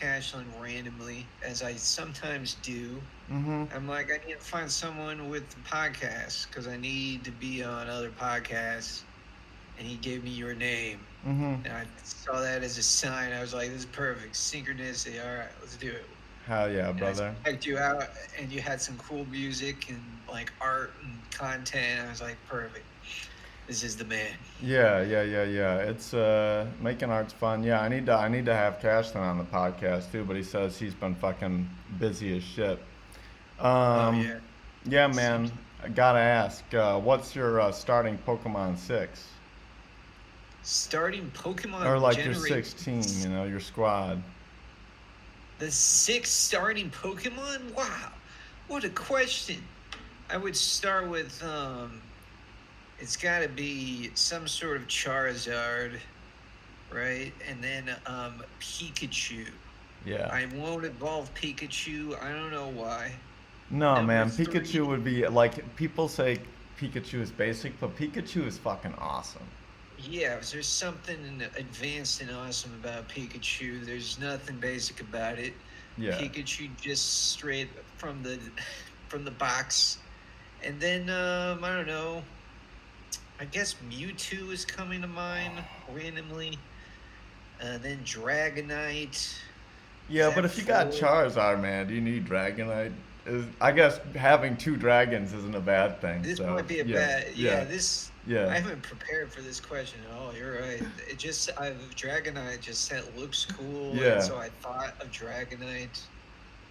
cashing randomly, as I sometimes do. Mm-hmm. I'm like, I need to find someone with the podcast because I need to be on other podcasts. And he gave me your name. Mm-hmm. And I saw that as a sign. I was like, this is perfect. Synchronicity. All right, let's do it. Hell yeah, And I brother. checked you out, and you had some cool music and like art and content. I was like, perfect. This is the man. Yeah. It's making art's fun. Yeah, I need to have Cashton on the podcast too, but he says he's been fucking busy as shit. Oh Um, yeah. yeah, Seems man. I gotta ask, what's your starting Pokemon 6? starting Or Pokemon like your generation. 16, your squad. The sixth starting Pokemon? Wow. What a question. I would start with it's gotta be some sort of Charizard, right? And then Pikachu. Yeah. I won't evolve Pikachu. I don't know why. No, Number man. Pikachu three, would be like people say Pikachu is basic, but Pikachu is fucking awesome. yeah, there's something advanced and awesome about Pikachu. There's nothing basic about it. Yeah. Pikachu just straight from the from the box. And then I don't know. I guess Mewtwo is coming to mind randomly. Then Dragonite. Is Yeah, but that if you got four? Charizard, man, do you need Dragonite? I guess having two dragons isn't a bad thing. This So might be a yeah, bad. Yeah, yeah, this. I yeah. haven't prepared for this question at all. You're right. It just, I've Dragonite just said looks cool, and Yeah. so I thought of Dragonite.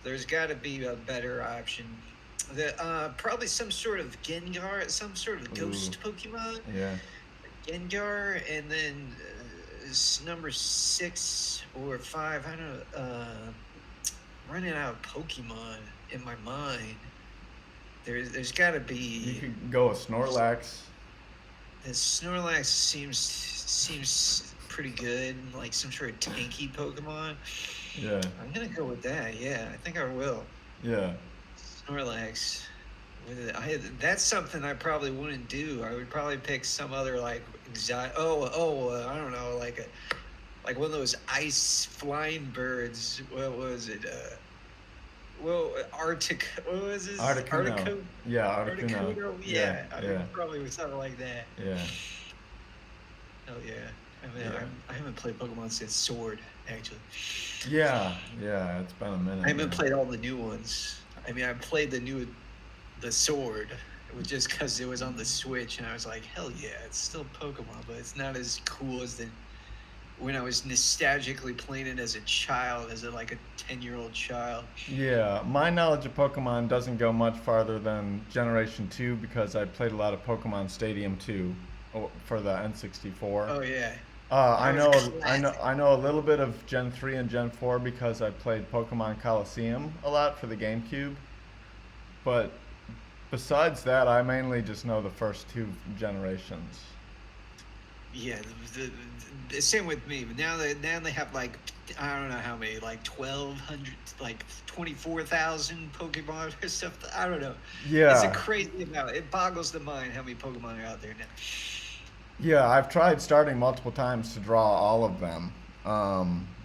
There's got to be a better option. The probably some sort of Gengar, some sort of Ooh. ghost Pokemon. Yeah. Gengar, and then number 6 or 5. I don't know. Running out of Pokemon in my mind. There's got to You be. could go with Snorlax. The Snorlax seems pretty good, like some sort of tanky Pokemon. Yeah. I'm gonna go with that. Yeah, I think I will. Yeah. Snorlax. That's something I probably wouldn't do. I would probably pick some other like exotic. I don't know, like one of those ice flying birds. What was it? Arctic. What was this? Articuno. Yeah, Articuno. Articuno. Yeah, Yeah, I yeah, would probably with something like that. yeah, Oh yeah. I mean, yeah. I haven't played Pokemon since Sword, actually. Yeah. It's been a I minute, haven't man. played all the new ones. I mean, I played the Sword. It was just because it was on the Switch, and I was like, hell yeah, it's still Pokemon, but it's not as cool as the when I was nostalgically playing it as a child, as like a 10-year-old child. Yeah, my knowledge of Pokemon doesn't go much farther than Generation 2 because I played a lot of Pokemon Stadium 2 for the N64. Oh yeah, I that was know, I know, classic. I know a little bit of Gen 3 and Gen 4 because I played Pokemon Coliseum a lot for the GameCube. But besides that, I mainly just know the first two generations. Yeah, the same with me. But now they have like I don't know how many, like 1,200, like 24,000 Pokemon or stuff. I don't know. It's a Yeah, crazy amount. It boggles the mind how many Pokemon are out there now. yeah, I've tried starting multiple times to draw all of them.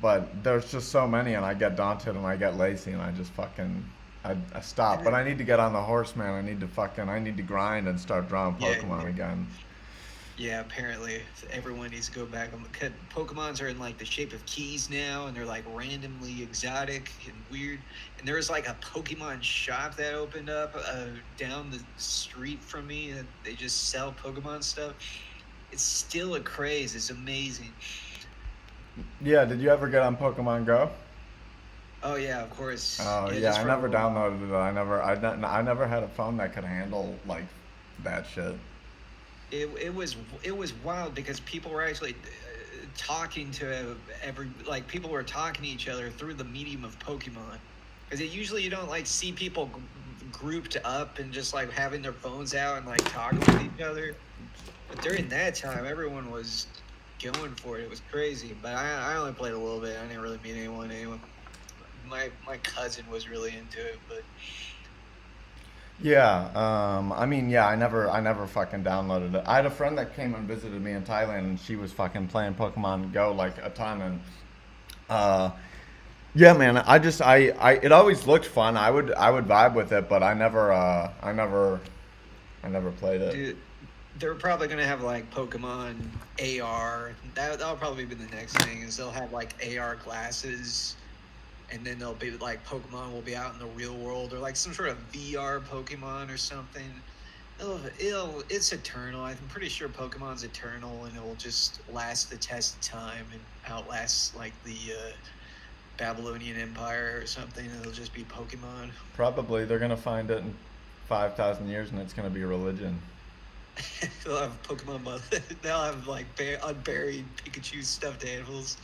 But there's just so many, and I get daunted and I get lazy, and I just I stop. But I need to get on the horse, man. I need to grind and start drawing Yeah, Pokemon again. yeah. Apparently, everyone needs to go back. Pokemons are in like the shape of keys now, and they're like randomly exotic and weird. And there was like a Pokemon shop that opened up down the street from me, and they just sell Pokemon stuff. It's still a craze. It's amazing. Yeah, did you ever get on Pokemon Go? Oh yeah, of course. Oh Yeah, yeah, just I for a never little while. downloaded it. I never had a phone that could handle like that shit. It was wild because people were actually talking to people were talking to each other through the medium of Pokemon. Because usually you don't like see people grouped up and just like having their phones out and like talking with each other. But during that time, everyone was going for it. It was crazy. But I only played a little bit. I didn't really meet anyone. My cousin was really into it, but Yeah, I never fucking downloaded it. I had a friend that came and visited me in Thailand, and she was fucking playing Pokemon Go like a ton, and uh, Yeah, man. It always looked fun. I would vibe with it, but I never played it. Dude, they're probably gonna have like Pokemon AR. That'll probably be the next thing. Is they'll have like AR glasses, and then they'll be like Pokemon will be out in the real world, or like some sort of VR Pokemon or something. It's eternal. I'm pretty sure Pokemon's eternal, and it will just last the test of time and outlast like the Babylonian Empire or something. It'll just be Pokemon. Probably they're gonna find it in 5,000 years, and it's gonna be a religion. They'll have Pokemon. They'll have like unburied Pikachu stuffed animals.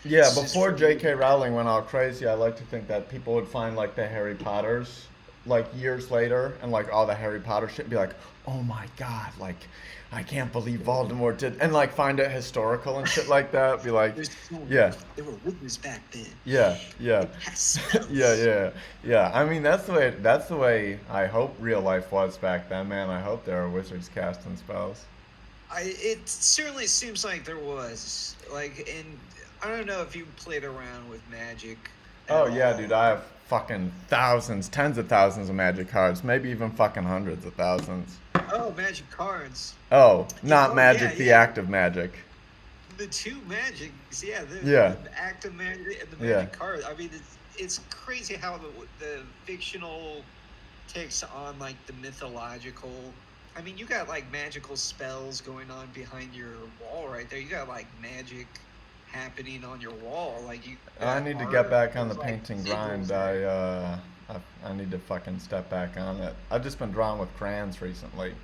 Yeah, It's just before for J.K. Rowling went all crazy, I like to think that people would find like the Harry Potters like years later, and like all the Harry Potter shit be like, oh my god, like I can't believe Voldemort did, and like find it historical and shit like that. Be like, there's so yeah, there were wizards back then. yeah, yeah, They had yeah, spells. yeah, yeah. I mean, that's the way I hope real life was back then, man. I hope there are wizards casting spells. It certainly seems like there was like, and I don't know if you played around with magic at Oh yeah, dude, all. I have fucking thousands, tens of thousands of magic cards, maybe even fucking hundreds of thousands. Oh, magic cards. Oh, not Oh yeah, magic, the yeah. act of magic. The two magics, yeah, Yeah, the active magic and the yeah. magic card. I mean, it's crazy how the fictional takes on like the mythological. I mean, you got like magical spells going on behind your wall right there. You got like magic happening on your wall. Like you I got need to get art. back on the There's like painting grind. symbols there. I need to fucking step back on it. I've just been drawing with crayons recently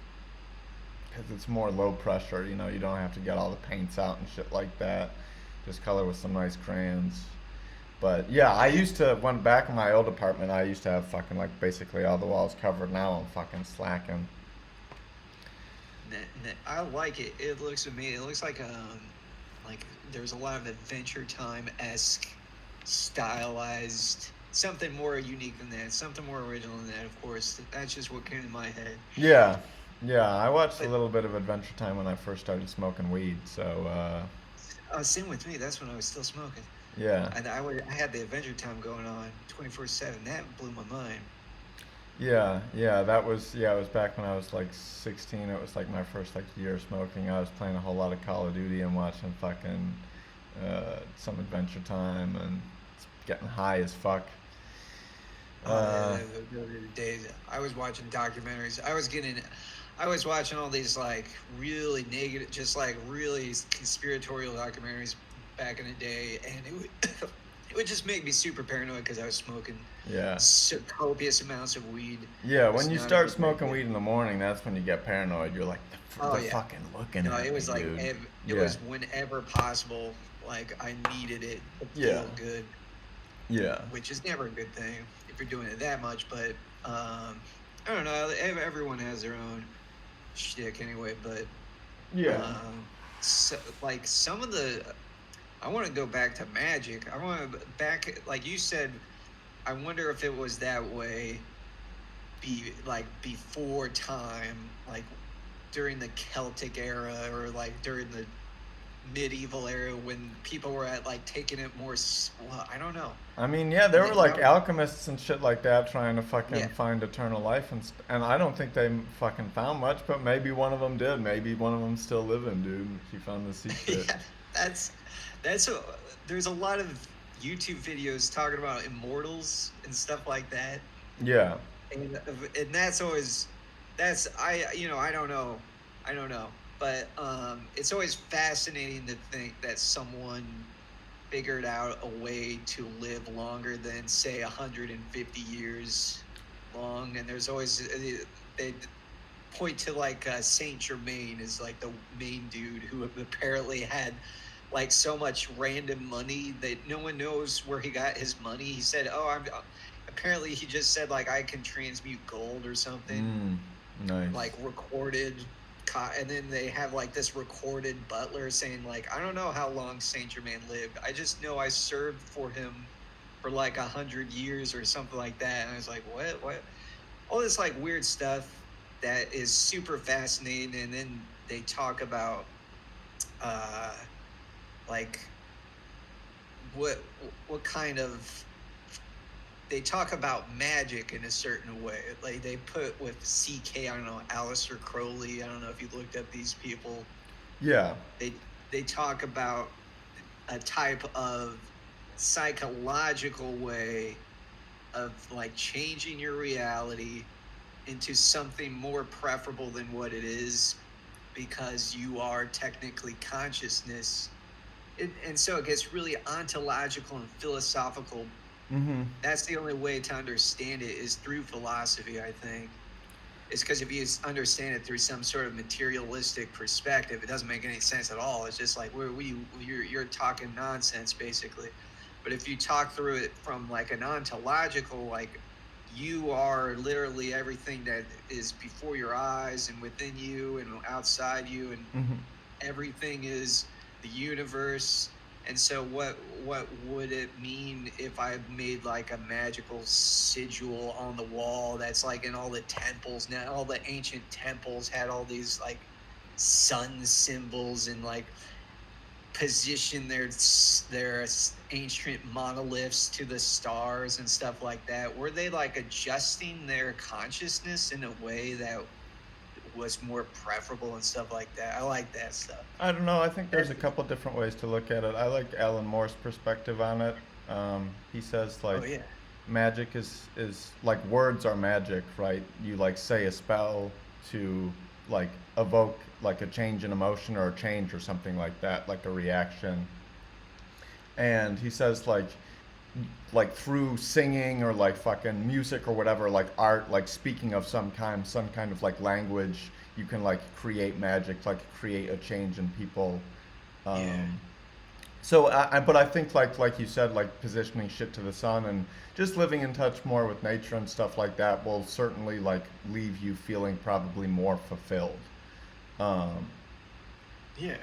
because it's more low pressure. You know, you don't have to get all the paints out and shit like that. Just color with some nice crayons. But yeah, I Yeah, used to when back in my old apartment, I used to have fucking like basically all the walls covered. Now I'm fucking slacking. I like it. It looks amazing. It looks like there's a lot of Adventure Time esque stylized something more unique than that, something more original than that. Of course, that's just what came to my head. Yeah, yeah. I watched a But little bit of Adventure Time when I first started smoking weed. So same with me. That's when I was still smoking, yeah, and I had the Adventure Time going on 24/7. That blew my mind. yeah, yeah. That was yeah. It was back when I was like 16. It was like my first like year of smoking. I was playing a whole lot of Call of Duty and watching fucking some Adventure Time and getting high as fuck. Oh, Uh, those were the days. I was watching documentaries. I was watching all these like really negative, just like really conspiratorial documentaries back in the day, and it would it would just make me super paranoid because I was smoking yeah. so copious amounts of weed. Yeah, It was when you not a start good smoking idea. weed in the morning, that's when you get paranoid. You're like, Oh they're yeah, fucking looking no, at it me, was like dude. it Yeah, was whenever possible. Like I needed it to yeah, feel good, yeah, which is never a good thing if you're doing it that much. But I don't know. Everyone has their own shtick anyway. But yeah. um, like some of the, I want to go back to magic. I want to back, like you said. I wonder if it was that way, be like before time, like during the Celtic era or like during the medieval era when people were at like taking it more. Well, I don't know. I mean, yeah, there were like Now, alchemists and shit like that trying to yeah, fucking find eternal life and I don't think they fucking found much, but maybe one of them did. Maybe one of them's still living, dude. He found the secret. yeah. That's that's a, there's a lot of YouTube videos talking about immortals and stuff like that, Yeah, and that's always I don't know, I don't know, but it's always fascinating to think that someone figured out a way to live longer than say 150 years long, and there's always they point to like Saint Germain is like the main dude who apparently had like so much random money that no one knows where he got his money. He said, "Oh, I'm." Apparently, he just said like I can transmute gold or something, mm, nice. like recorded. And then they have like this recorded butler saying like I don't know how long Saint Germain lived. I just know I served for him for like 100 years or something like that. And I was like, what? All this like weird stuff that is super fascinating. And then they talk about uh like what what kind of they talk about magic in a certain way. Like they put with CK, I don't know, Aleister Crowley. I don't know if you looked up these people. Yeah. They they talk about a type of psychological way of like changing your reality into something more preferable than what it is, because you are technically consciousness. And so it gets really ontological and philosophical. Mm-hmm. That's the only way to understand it, is through philosophy, I think. It's because if you understand it through some sort of materialistic perspective, it doesn't make any sense at all. It's just like you're talking nonsense basically. But if you talk through it from like an ontological, like you are literally everything that is before your eyes and within you and outside you, and Mm-hmm. everything is the universe. And so what would it mean if I made like a magical sigil on the wall that's like in all the temples now? All the ancient temples had all these like sun symbols, and like position their ancient monoliths to the stars and stuff like that. Were they like adjusting their consciousness in a way that was more preferable and stuff like that? I like that stuff. I don't know. I think there's That's, a couple different ways to look at it. I like Alan Moore's perspective on it. He says oh like yeah. magic is like words are magic, right? You like say a spell to like evoke like a change in emotion or a change or something like that, like a reaction. And he says like through singing or like fucking music or whatever, like art, like speaking of some kind of like language, you can like create magic, like create a change in people. Yeah. um so but I think like you said, like positioning shit to the sun and just living in touch more with nature and stuff like that will certainly like leave you feeling probably more fulfilled. um Yeah.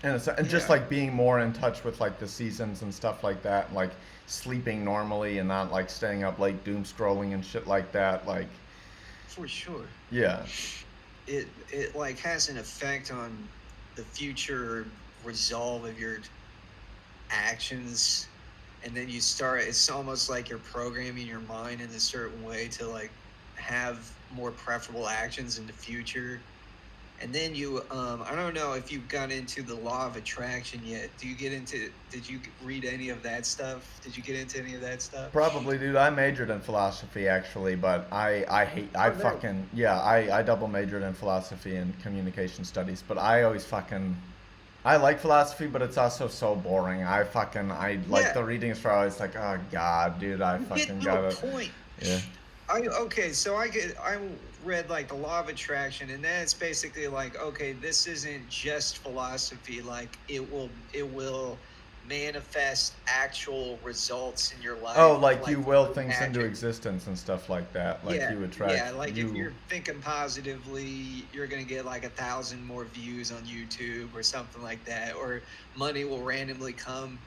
and just Yeah. like being more in touch with like the seasons and stuff like that, like sleeping normally and not like staying up late doom scrolling and shit like that, like For sure. yeah. It like has an effect on the future resolve of your actions. And then you start, it's almost like you're programming your mind in a certain way to like have more preferable actions in the future. And then you I don't know if you've got into the law of attraction yet. Did you read any of that stuff? Did you get into any of that stuff? Probably, dude. I majored in philosophy actually, but I hate I Oh, nice. fucking yeah. I double majored in philosophy and communication studies, but I always fucking I like philosophy, but it's also so boring. I like Yeah, the readings for always like, oh god, dude, I you get fucking to a gotta point. yeah. So I read like the law of attraction, and then it's basically like, okay, this isn't just philosophy. Like it will manifest actual results in your Oh, life, like you like will through things into magic. existence and stuff like that. Like Yeah, you yeah. attract Like if you. you're thinking positively, you're gonna get like 1,000 more views on YouTube or something like that, or money will randomly come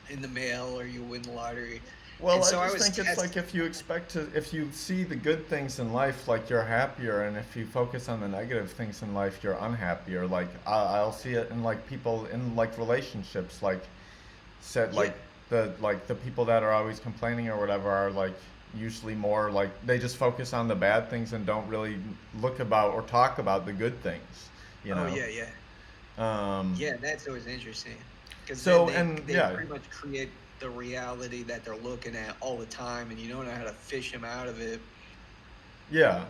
in the mail, or you win the lottery. Well, And I so I just was think it's test. like if you see the good things in life, like you're happier, and if you focus on the negative things in life, you're unhappier. Like I'll see it in like people in like relationships, like said Yeah. like the people that are always complaining or whatever are like usually more like they just focus on the bad things and don't really look about or talk about the good things, you Oh know. yeah, yeah. Um, Yeah, that's always interesting, because then so they and they yeah, pretty much create the reality that they're looking at all the time, and you don't know how to fish them out of it. yeah,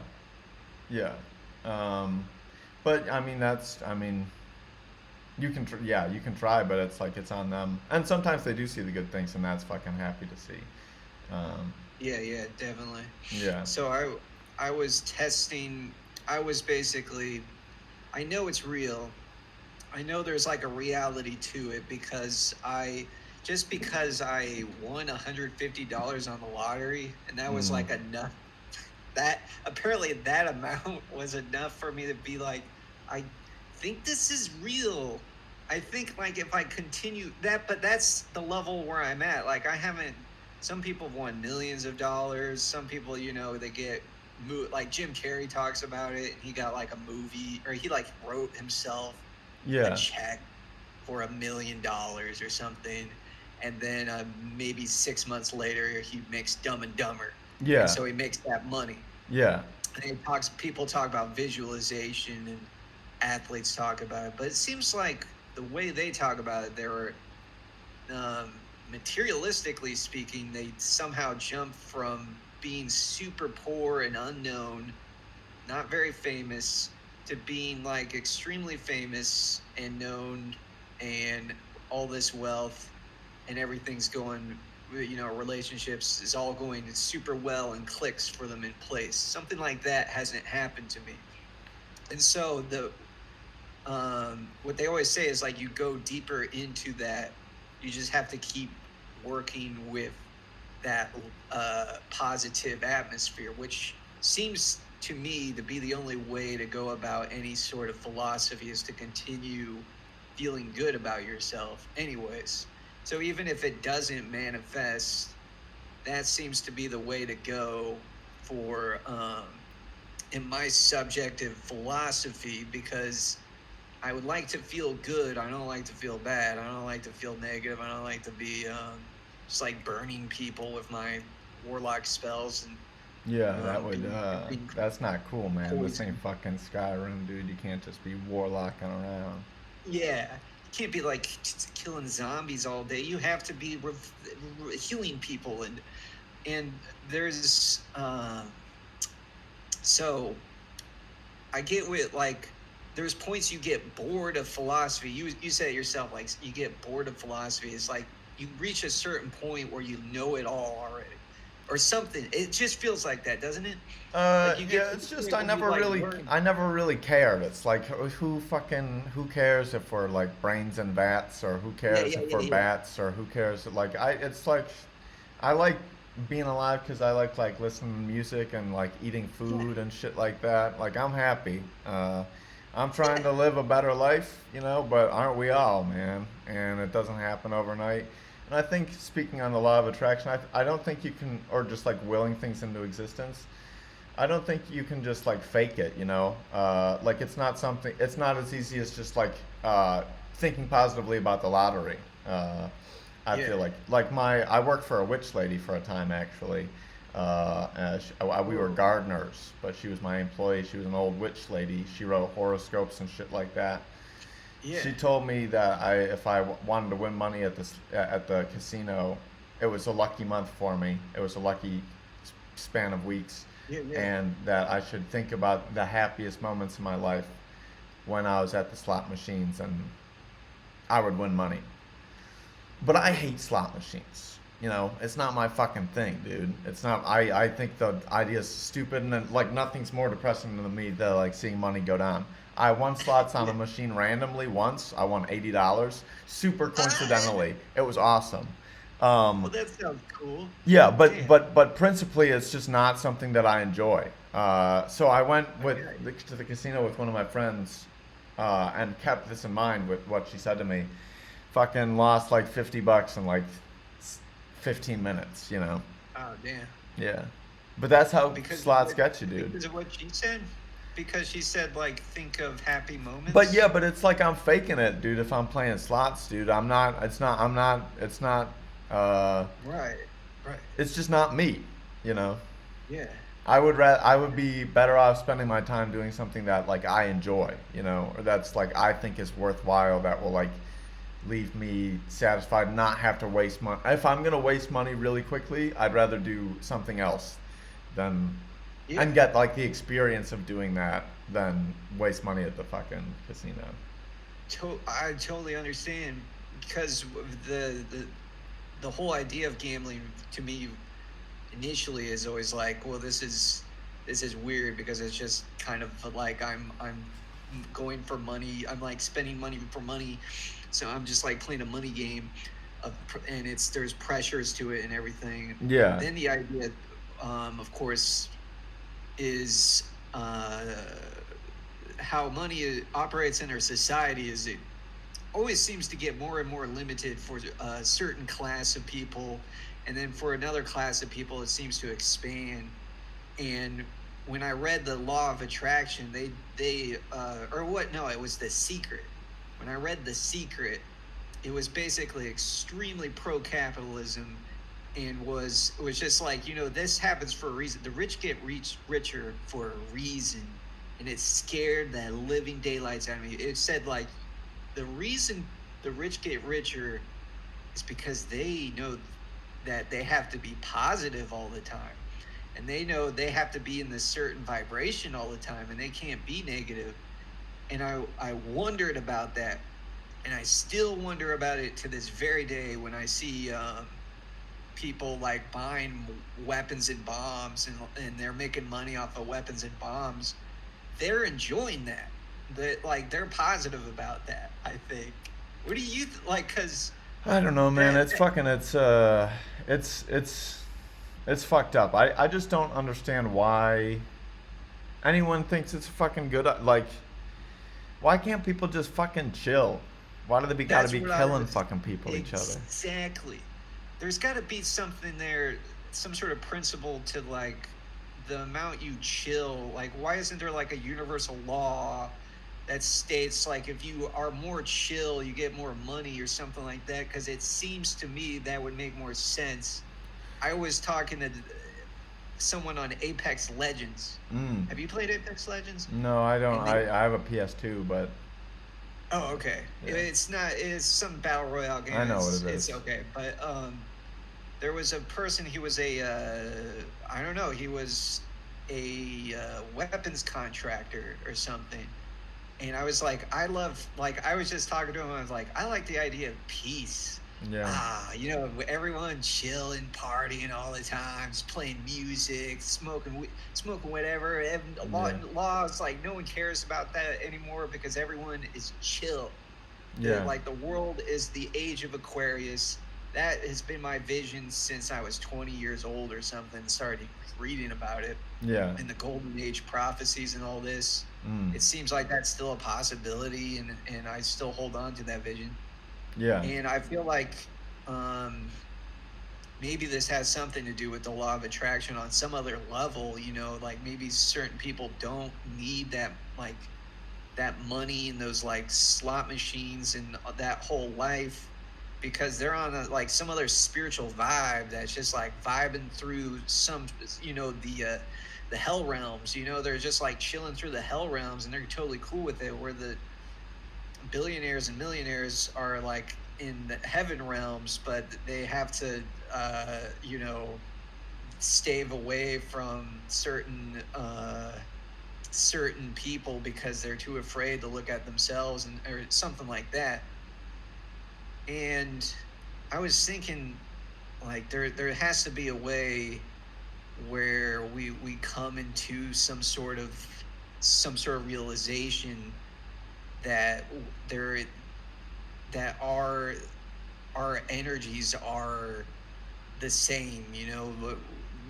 yeah. Um, but I mean I mean you can yeah, you can try, but it's like it's on them. And sometimes they do see the good things, and that's fucking happy to see. Um, Yeah, yeah, definitely. yeah. So I was testing. I was basically, I know it's real. I know there's like a reality to it, because I won $150 on the lottery, and that was Mm. like enough. That apparently that amount was enough for me to be like, I think this is real. I think like if I continue that, but that's the level where I'm at. Like I haven't. Some people have won millions of dollars. Some people, they get like Jim Carrey talks about it, and he got like a movie, or he like wrote himself a Yeah. check for $1 million or something. and then maybe 6 months later he makes Dumb and Dumber, and Yeah. so he makes that money. Yeah. And people talk about visualization, and athletes talk about it, but it seems like the way they talk about it, they're materialistically speaking, they somehow jump from being super poor and unknown, not very famous, to being like extremely famous and known, and all this wealth, and everything's going, relationships is all going super well and clicks for them in place. Something like that hasn't happened to me. And so what they always say is like, you go deeper into that, you just have to keep working with that positive atmosphere, which seems to me to be the only way to go about any sort of philosophy, is to continue feeling good about yourself anyways. So even if it doesn't manifest, that seems to be the way to go for in my subjective philosophy, because I would like to feel good. I don't like to feel bad. I don't like to feel negative. I don't like to be just like burning people with my warlock spells, and Yeah, that would, being that's not cool, man. This poisoned. ain't fucking Skyrim, dude. You can't just be warlocking around. Yeah, you can't be like killing zombies all day. You have to be healing people, and there's so I get with like, there's points you get bored of philosophy. You said it yourself, like you get bored of philosophy. It's like you reach a certain point where you know it all already, or something. It just feels like that, doesn't it? Like you get Yeah, to it's the just point where you like learn. I never really cared. It's like who cares if we're like brains and bats, or who Yeah, cares yeah, if yeah, we're yeah. bats, or who cares, like it's like I like being alive because I like listening to music and like eating Yeah, food and shit like that. Like I'm happy. I'm trying yeah, to live a better life, but aren't we all, man? And it doesn't happen overnight. And I think, speaking on the law of attraction, I don't think you can, or just like willing things into existence, I don't think you can just like fake it. Like it's not as easy as just like thinking positively about the lottery. Uh, I yeah. feel I worked for a witch lady for a time, actually. We were Ooh, gardeners, but she was my employee. She was an old witch lady. She wrote horoscopes and shit like that. yeah, She told me that if I wanted to win money at the casino, it was a lucky month for me. It was a lucky span of weeks, yeah, yeah. and that I should think about the happiest moments of my life when I was at the slot machines, and I would win money. But I hate slot machines. It's not my fucking thing, dude. It's not. I think the idea is stupid, and then, like, nothing's more depressing than me than like seeing money go down. I won slots on Yeah. a machine randomly once. I won $80, super Ah, coincidentally. It was awesome. Um, well, that sounds cool. yeah, but Damn. but but principally, it's just not something that I enjoy. So I went Okay. to the casino with one of my friends, and kept this in mind with what she said to me. Fucking lost like $50 in like 15 minutes. Oh, damn. Yeah, but that's how Because of slots what get you, dude. because of what she said? Because she said, like, think of happy But moments? yeah, but it's like I'm faking it, dude. If I'm playing slots, dude, I'm not. It's not. I'm not. It's not. Uh, Right. Right. it's just not me. You know. Yeah. I would be better off spending my time doing something that like I enjoy, or that's like I think is worthwhile, that will like leave me satisfied, not have to waste money. If I'm gonna waste money really quickly, I'd rather do something else than and Yeah. get like the experience of doing that than waste money at the fucking casino. I totally understand, because the whole idea of gambling to me initially is always like, well, this is weird, because it's just kind of like I'm going for money. I'm like spending money for money, so I'm just like playing a money game, and there's pressures to it and everything. And Yeah. then the idea, of course, is how money operates in our society. Is it always seems to get more and more limited for a certain class of people, and then for another class of people it seems to expand. And when I read the law of attraction, they or what, no, it was The Secret. When I read The Secret, it was basically extremely pro-capitalism, and was just like, this happens for a reason. The rich get richer for a reason, and it scared the living daylights out of me. It said like the reason the rich get richer is because they know that they have to be positive all the time, and they know they have to be in this certain vibration all the time, and they can't be negative. And I wondered about that, and I still wonder about it to this very day when I see people like buying weapons and bombs, and they're making money off of weapons and bombs. They're enjoying that. Like they're positive about that, I think. What do you like? Because I don't know, man. that, It's fucking. It's fucked up. I just don't understand why anyone thinks it's fucking good. Like, why can't people just fucking chill? Why do they gotta that's be what I killing was fucking people each other? exactly. There's got to be something there, some sort of principle to like the amount you chill. Like, why isn't there like a universal law that states like if you are more chill, you get more money or something like that? Because it seems to me that would make more sense. I was talking to someone on Apex Legends. Mm. Have you played Apex Legends? No, I don't. And I have a PS2, but oh, okay. yeah, It's not. It's some battle royale game. I know what it It's is. okay, but there was a person. He was a I don't know. He was a weapons contractor or something. And I was like, I was just talking to him. I was like, I like the idea of peace. Yeah, Everyone chilling, partying all the time, just playing music, smoking whatever. And yeah, laws, like no one cares about that anymore because everyone is chill. yeah, Like the world is the age of Aquarius. That has been my vision since I was 20 years old or something. Started reading about it yeah. and the golden age prophecies and all this. Mm. It seems like that's still a possibility, and I still hold on to that vision. Yeah, And I feel like um, maybe this has something to do with the law of attraction on some other level. Like maybe certain people don't need that money and those like slot machines and that whole life, because they're on like some other spiritual vibe that's just like vibing through some, the hell realms. They're just like chilling through the hell realms, and they're totally cool with it. Where the billionaires and millionaires are like in the heaven realms, but they have to, stave away from certain people because they're too afraid to look at themselves, or something like that. And I was thinking, like, there has to be a way where we come into some sort of realization that there that our energies are the same,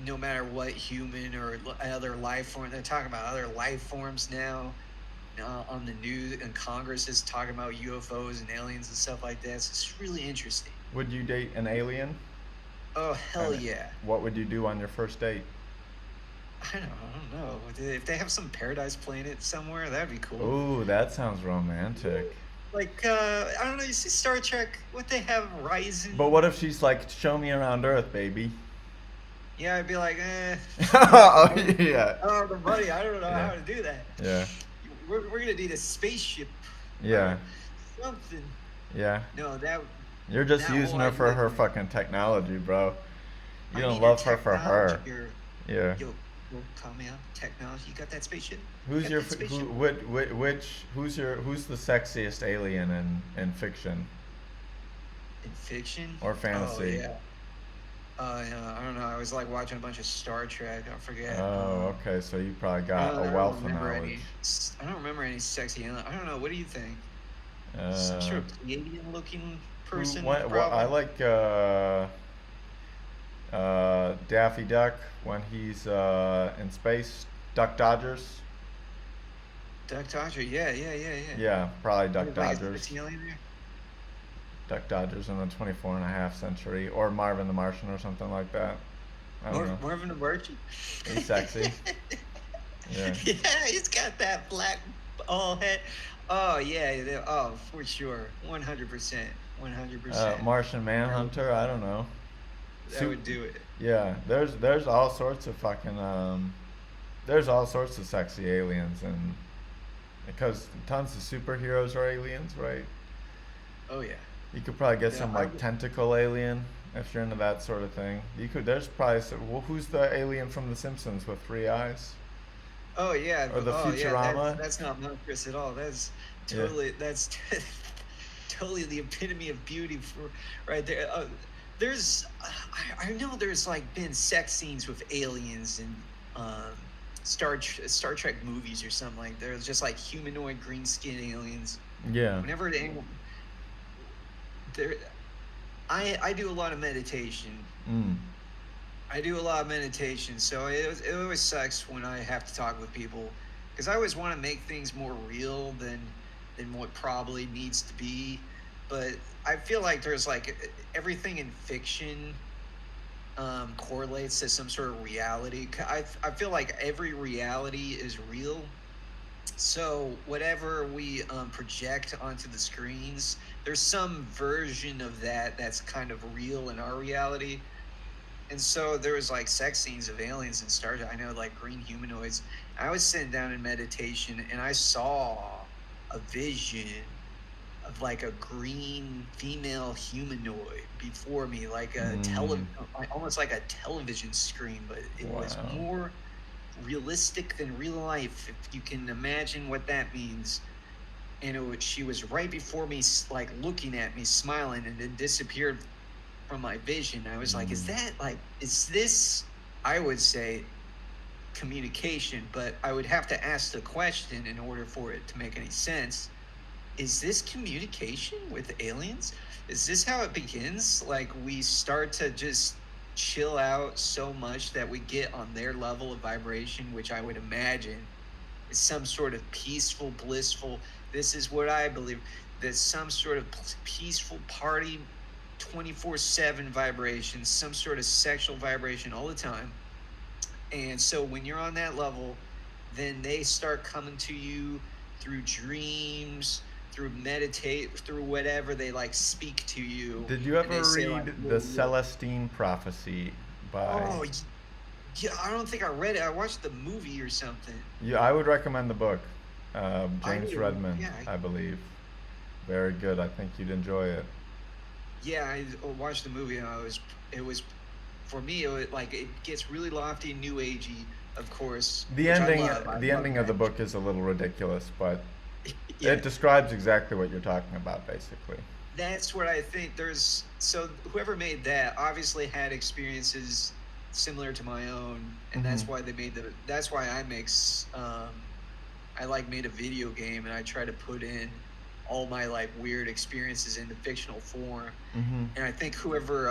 no matter what human or other life form. They're talking about other life forms now. On the news, and Congress is talking about UFOs and aliens and stuff like that. So it's really interesting. would you date an alien? Oh hell And yeah! what would you do on your first date? I don't know. If they have some paradise planet somewhere, that'd be cool. Ooh, that sounds romantic. Like I don't know. You see Star Trek? What they have, Rising? But what if she's like, show me around Earth, baby? Yeah, I'd be like, Oh yeah, oh, buddy, I don't know yeah, how to do that. yeah, We're gonna need a spaceship yeah, or something. yeah. No, that You're just that using whole her for idea. her fucking technology, bro. You I don't need a love her for her. technology. Yeah. Yo, call me out. Technology. You got that spaceship? Who's Got your that f- who spaceship? who's the sexiest alien in fiction In fiction? or Oh fantasy? yeah. Yeah, I don't know. I was like watching a bunch of Star Trek. I forget. Oh, okay. So you probably got I a don't wealth of remember knowledge. I don't remember any sexy alien. I don't know. What do you think? Some Uh, sort of Pleiadian-looking who? person, What? I probably. like Daffy Duck when he's in space. Duck Dodgers. Duck Dodger. Yeah, yeah, yeah, yeah. Yeah, probably Duck Like a Dodgers. sexy alien there. Duck Dodgers in the 24 and a half century, or Marvin the Martian, or something like that. I don't know. Marvin the Martian. He's sexy. Yeah. Yeah, he's got that black all head. Oh yeah, oh for sure, 100%, 100%. Martian That would, Manhunter. I don't know. that Soup. would do it. Yeah, there's all sorts of fucking there's all sorts of sexy aliens, and because tons of superheroes are aliens, right? Oh yeah. You could probably get Yeah. some like tentacle alien if you're into that sort of thing. You could. There's probably some, well, who's the alien from The Simpsons with three eyes? Oh yeah. Or the Oh yeah. That's Futurama? that's not monstrous at all. That's Yeah. totally. That's totally the epitome of beauty for right there. There's. I know there's like been sex scenes with aliens and um, Star Trek movies or something like. There's just like humanoid green skin aliens. Yeah. Whenever there, I do a lot of meditation. Mm. I do a lot of meditation, so it always sucks when I have to talk with people because I always want to make things more real than what probably needs to be. But I feel like there's like everything in fiction correlates to some sort of reality. I feel like every reality is real. So whatever we project onto the screens, there's some version of that that's kind of real in our reality. And so there was like sex scenes of aliens and Star Trek. I know like green humanoids. I was sitting down in meditation and I saw a vision of like a green female humanoid before me, like Mm. almost like a television screen, but it was Wow. more realistic than real life, if you can imagine what that means. And she was right before me, like looking at me, smiling, and then disappeared from my vision. I was like, Mm. is this, I would say, communication, but I would have to ask the question in order for it to make any sense. Is this communication with aliens? Is this how it begins? Like we start to just chill out so much that we get on their level of vibration, which I would imagine is some sort of peaceful, blissful. This is what I believe. There's some sort of peaceful party, 24/7 vibration, some sort of sexual vibration all the time. And so when you're on that level, then they start coming to you through dreams, through meditate, through whatever they like speak to you, Did you and they ever say like, read you're The real. Celestine Prophecy by? Oh, yeah, I don't think I read it. I watched the movie or something. Yeah, I would recommend the book. I James need to, Redmond, yeah, I believe. Very good. I think you'd enjoy it. yeah. I watched the movie and it was, for me, it was like it gets really lofty, new agey, of course, The which I ending, love. I the love ending of the that. book is a little ridiculous, but Yeah, it describes exactly what you're talking about, basically. that's what I think. There's so whoever made that obviously had experiences similar to my own, and Hmm. that's why they made the. That's why I like made a video game and I try to put in all my like weird experiences into fictional form. Hmm. And I think whoever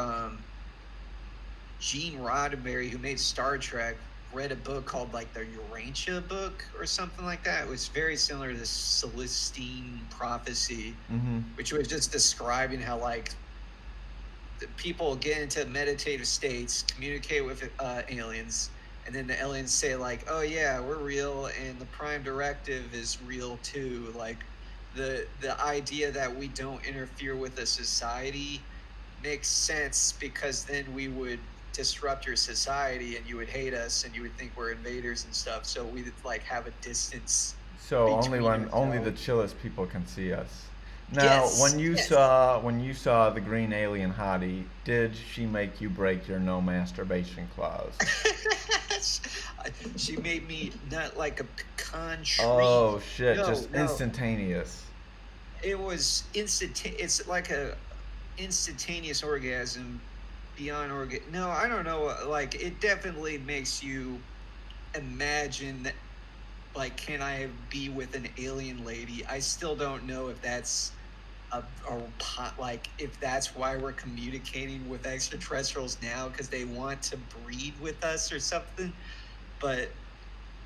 Gene Roddenberry, who made Star Trek, read a book called like the Urantia book or something like that. It was very similar to the Celestine Prophecy, Hmm. which was just describing how like the people get into meditative states, communicate with aliens, and then the aliens say like, "Oh yeah, we're real, and the Prime Directive is real too." Like the idea that we don't interfere with a society makes sense because then we would disrupt your society and you would hate us and you would think we're invaders and stuff. So we like have a distance So between only the ourselves. chillest people can see us. Now, Yes, yes. when you saw the green alien hottie, did she make you break your no masturbation clause? She made me not like a pecan tree. Oh shit! No, Just no. instantaneous. It was instant. It's like a instantaneous orgasm beyond organ. No, I don't know. Like it definitely makes you imagine that. Like, can I be with an alien lady? I still don't know if that's like if that's why we're communicating with extraterrestrials now because they want to breed with us or something. But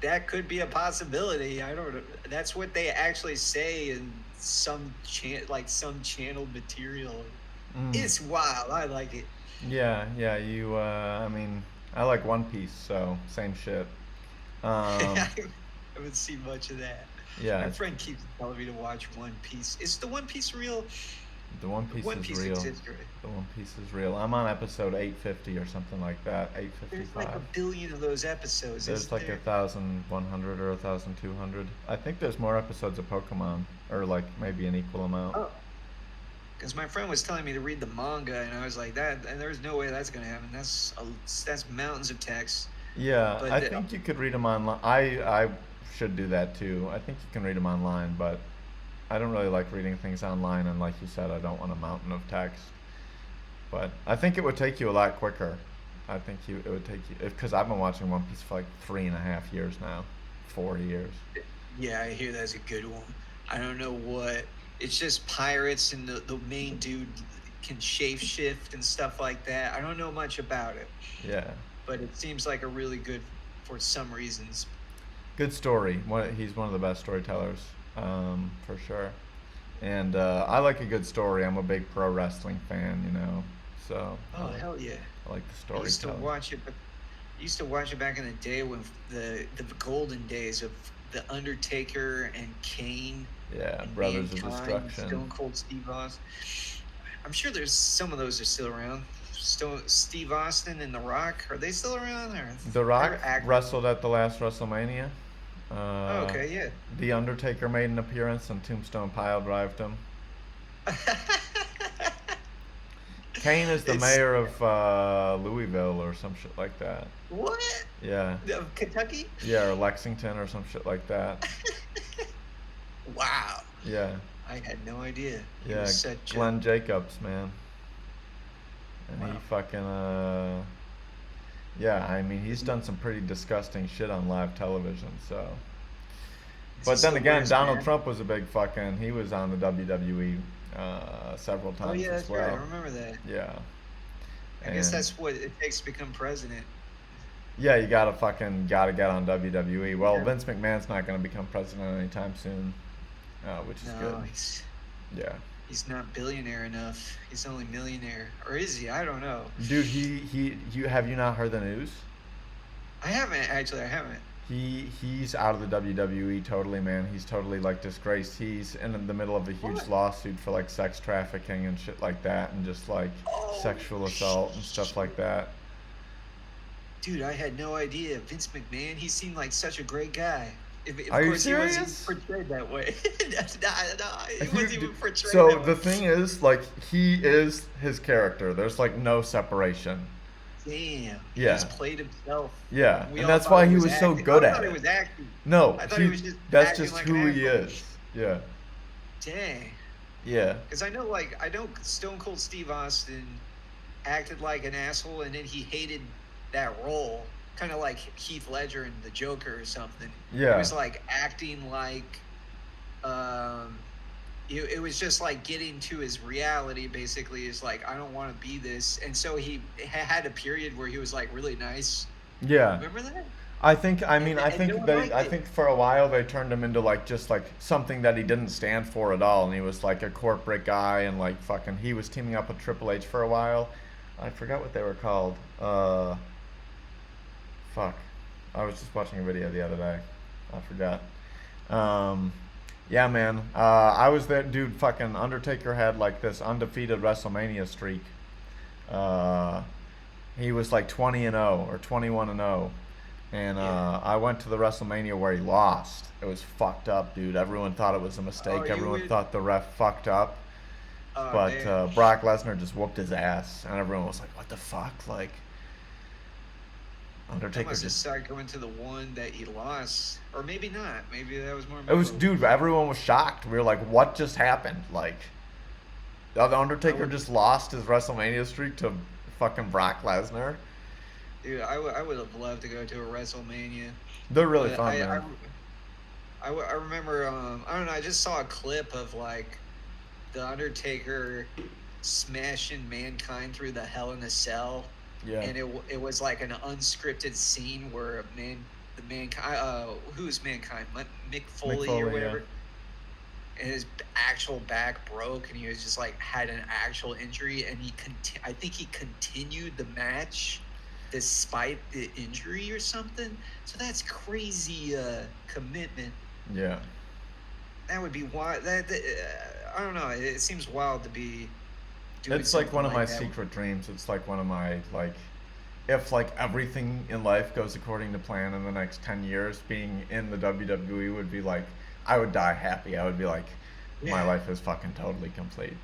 that could be a possibility. I don't know. That's what they actually say in like some channeled material. Mm. It's wild. I like it. Yeah, yeah. You. I mean, I like One Piece, so same shit. Um, I haven't seen much of that. yeah. My friend keeps telling me to watch One Piece. Is the One Piece real? The One Piece One is Piece real. exists, right? The One Piece is real. I'm on episode 850 or something like that. There's like 855. a billion of those episodes, There's isn't like there? 1,100 or 1,200. I think there's more episodes of Pokemon, or like maybe an equal amount. Oh, because my friend was telling me to read the manga, and I was like, that, and there's no way that's gonna happen. That's mountains of text. Yeah, But I think you could read them online. I should do that too. I think you can read them online, but I don't really like reading things online, and like you said, I don't want a mountain of text. But I think it would take you a lot quicker. I think it would take you because I've been watching One Piece for like 3.5 years now, 4 years. yeah, I hear that's a good one. I don't know what. It's just pirates, and the main dude can shape shift and stuff like that. I don't know much about it, Yeah, but it seems like a really good for some reasons. good story. He's one of the best storytellers, for sure. And I like a good story. I'm a big pro wrestling fan, so Oh hell yeah! I like the I used to storytelling. watch it, but used to watch it back in the day when the golden days of the Undertaker and Kane Yeah, and Brothers of Mankind, Destruction. Stone Cold Steve Austin. I'm sure there's some of those are still around. Steve Austin and The Rock, are they still around? Or The Rock they're active? wrestled at the last WrestleMania. Oh, Uh, okay, yeah. the Undertaker made an appearance, and Tombstone pile drived him. Kane is the It's mayor of Louisville or some shit like that. what? Yeah, Of Kentucky? yeah, or Lexington or some shit like that. Wow. Yeah, I had no idea. He yeah, was such Glenn Jacobs, man, and he wow. fucking yeah. I mean, he's done some pretty disgusting shit on live television. So, Is he but then still again, wears Donald man? Trump was a big fucking. He was on the WWE several Oh times yeah, as that's right. I well. remember that. Yeah, I guess and that's what it takes to become president. yeah, you gotta get on WWE. Well, Yeah. Vince McMahon's not gonna become president anytime soon, which is good. No, Yeah, he's not billionaire enough. He's only millionaire, or is he? I don't know. dude, you have you not heard the news? I haven't actually. I haven't. He's out of the WWE totally, man. He's totally like disgraced. He's in the middle of a huge What? lawsuit for like sex trafficking and shit like that, and just like Oh, sexual assault and stuff like that. dude, I had no idea. Vince McMahon. He seemed like such a great guy. Of Are you course, he wasn't serious? portrayed that way. No, he wasn't even portrayed So that way. the thing is, like, he is his character. There's like no separation. Damn, he Yeah, just played himself. yeah, We and all that's thought why he he was was so acting. good I at thought he it. was acting. No, I thought he was just that's acting just like who an he asshole. is. Yeah, Dang. yeah, Because I know Stone Cold Steve Austin acted like an asshole, and then he hated that role, kind of like Heath Ledger in The Joker or something. It yeah, was like acting like, um, it was just like getting to his reality. Basically, is like, I don't want to be this, and so he had a period where he was like really nice. yeah. Remember that? I And no think one they, liked I it. think for a while they turned him into like just like something that he didn't stand for at all, and he was like a corporate guy, and like fucking, he was teaming up with Triple H for a while. I forgot what they were called. Fuck. I was just watching a video the other day. I forgot. Um, yeah, man. I was there, dude. Fucking Undertaker had like this undefeated WrestleMania streak. Uh, he was like 20-0 or 21-0, and Yeah. I went to the WrestleMania where he lost. It was fucked up, dude. Everyone thought it was a Oh, mistake. you Everyone would. thought the ref fucked up, Oh but damn. Brock Lesnar just whooped his ass, and everyone was like, "What the fuck?" Like I Undertaker must have just. started going to the one that he lost, or maybe not. Maybe that was more It was, memorable. dude. Everyone was shocked. We were like, "What just happened?" Like, the I Undertaker would, just lost his WrestleMania streak to fucking Brock Lesnar. dude. I would have loved to go to a WrestleMania, They're really but fun, man. I remember. I don't know. I just saw a clip of like the Undertaker smashing Mankind through the Hell in a Cell, Yeah, and it was like an unscripted scene where the Mankind, who's Mankind, Mick Mick Foley or Foley. Yeah, whatever, and his actual back broke, and he was just like had an actual injury, and I think he continued the match despite the injury or something. So that's crazy commitment. yeah. That would be why I don't know. It seems wild to be doing It's like something one of like my that. secret dreams. It's like one of my like if like everything in life goes according to plan in the next 10 years, being in the WWE would be like I would die happy. I would be like my Yeah, life is fucking totally complete.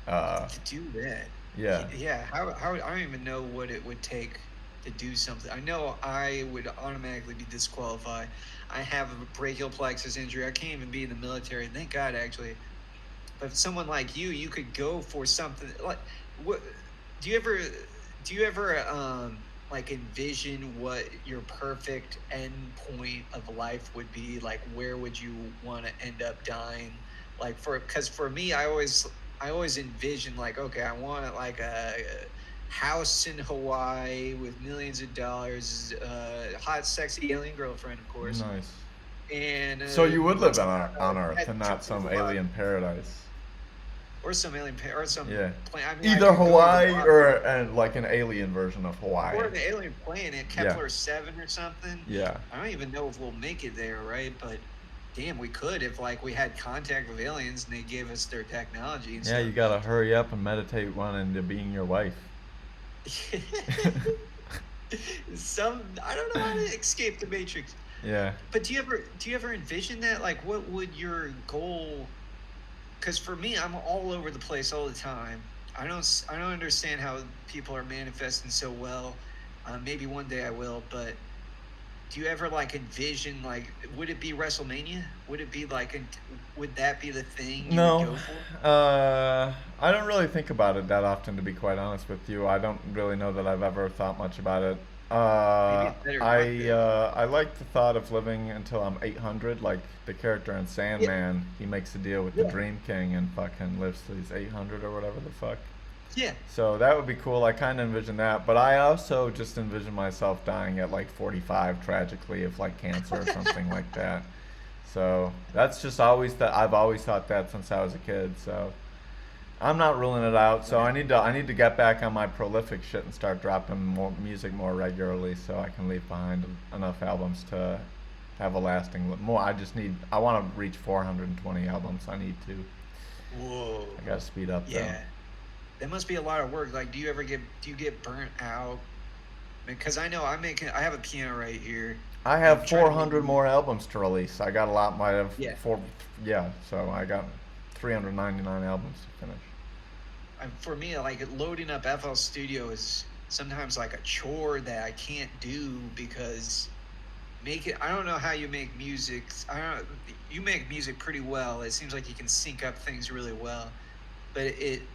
Uh to do that. yeah. Yeah, how I don't even know what it would take to do something. I know I would automatically be disqualified. I have a brachial plexus injury. I can't even be in the military. Thank God, actually. But someone like you could go for something like what? Do you ever like envision what your perfect end point of life would be? Like, where would you want to end up dying? Like, because for me, I always envision like, okay, I want like a house in Hawaii with millions of dollars, hot, sexy alien girlfriend, of course, Nice. and So you would live on a Earth and not triple some garage alien paradise. or some or some Yeah. plane. I mean, I Either could go even Hawaii farther, or and like an alien version of or Hawaii. an alien planet, Yeah. Kepler 7 or something. Yeah. I don't even know if we'll make it there, right? But damn, we could if like we had contact with aliens and they gave us their technology and Yeah, you stuff. gotta hurry up and meditate one into being your wife. Some I don't know how to escape the matrix. Yeah. But do you ever envision that? Like, what would your goal? Because for me, I'm all over the place all the time. I don't understand how people are manifesting so well. Maybe one day I will, but do you ever like envision like would it be WrestleMania? Would it be like would that be the thing you would No, go for? I don't really think about it that often, to be quite honest with you. I don't really know that I've ever thought much about it. Maybe it's better not to. I like the thought of living until I'm 800, like the character in Yeah, Sandman. He makes a deal with the yeah, Dream King and fucking lives till he's 800 or whatever the fuck. yeah. So that would be cool. I kind of envision that, but I also just envision myself dying at like 45 tragically of like cancer or something like that. So that's just always that I've always thought that since I was a kid. So I'm not ruling it out. So Yeah. I need to get back on my prolific shit and start dropping more music more regularly so I can leave behind enough albums to have a lasting more. I want to reach 420 albums. I need to. Whoa. I gotta speed up though. Yeah. That must be a lot of work. Like, do you get burnt out? Because I know I have a piano right here. I I'm have trying to make 400 more albums to release. I got a lot. I have yeah. four. Yeah, so I got 399 albums to finish. For me, like loading up FL Studio is sometimes like a chore that I can't do because I don't know how you make music. I don't. You make music pretty well. It seems like you can sync up things really well, but it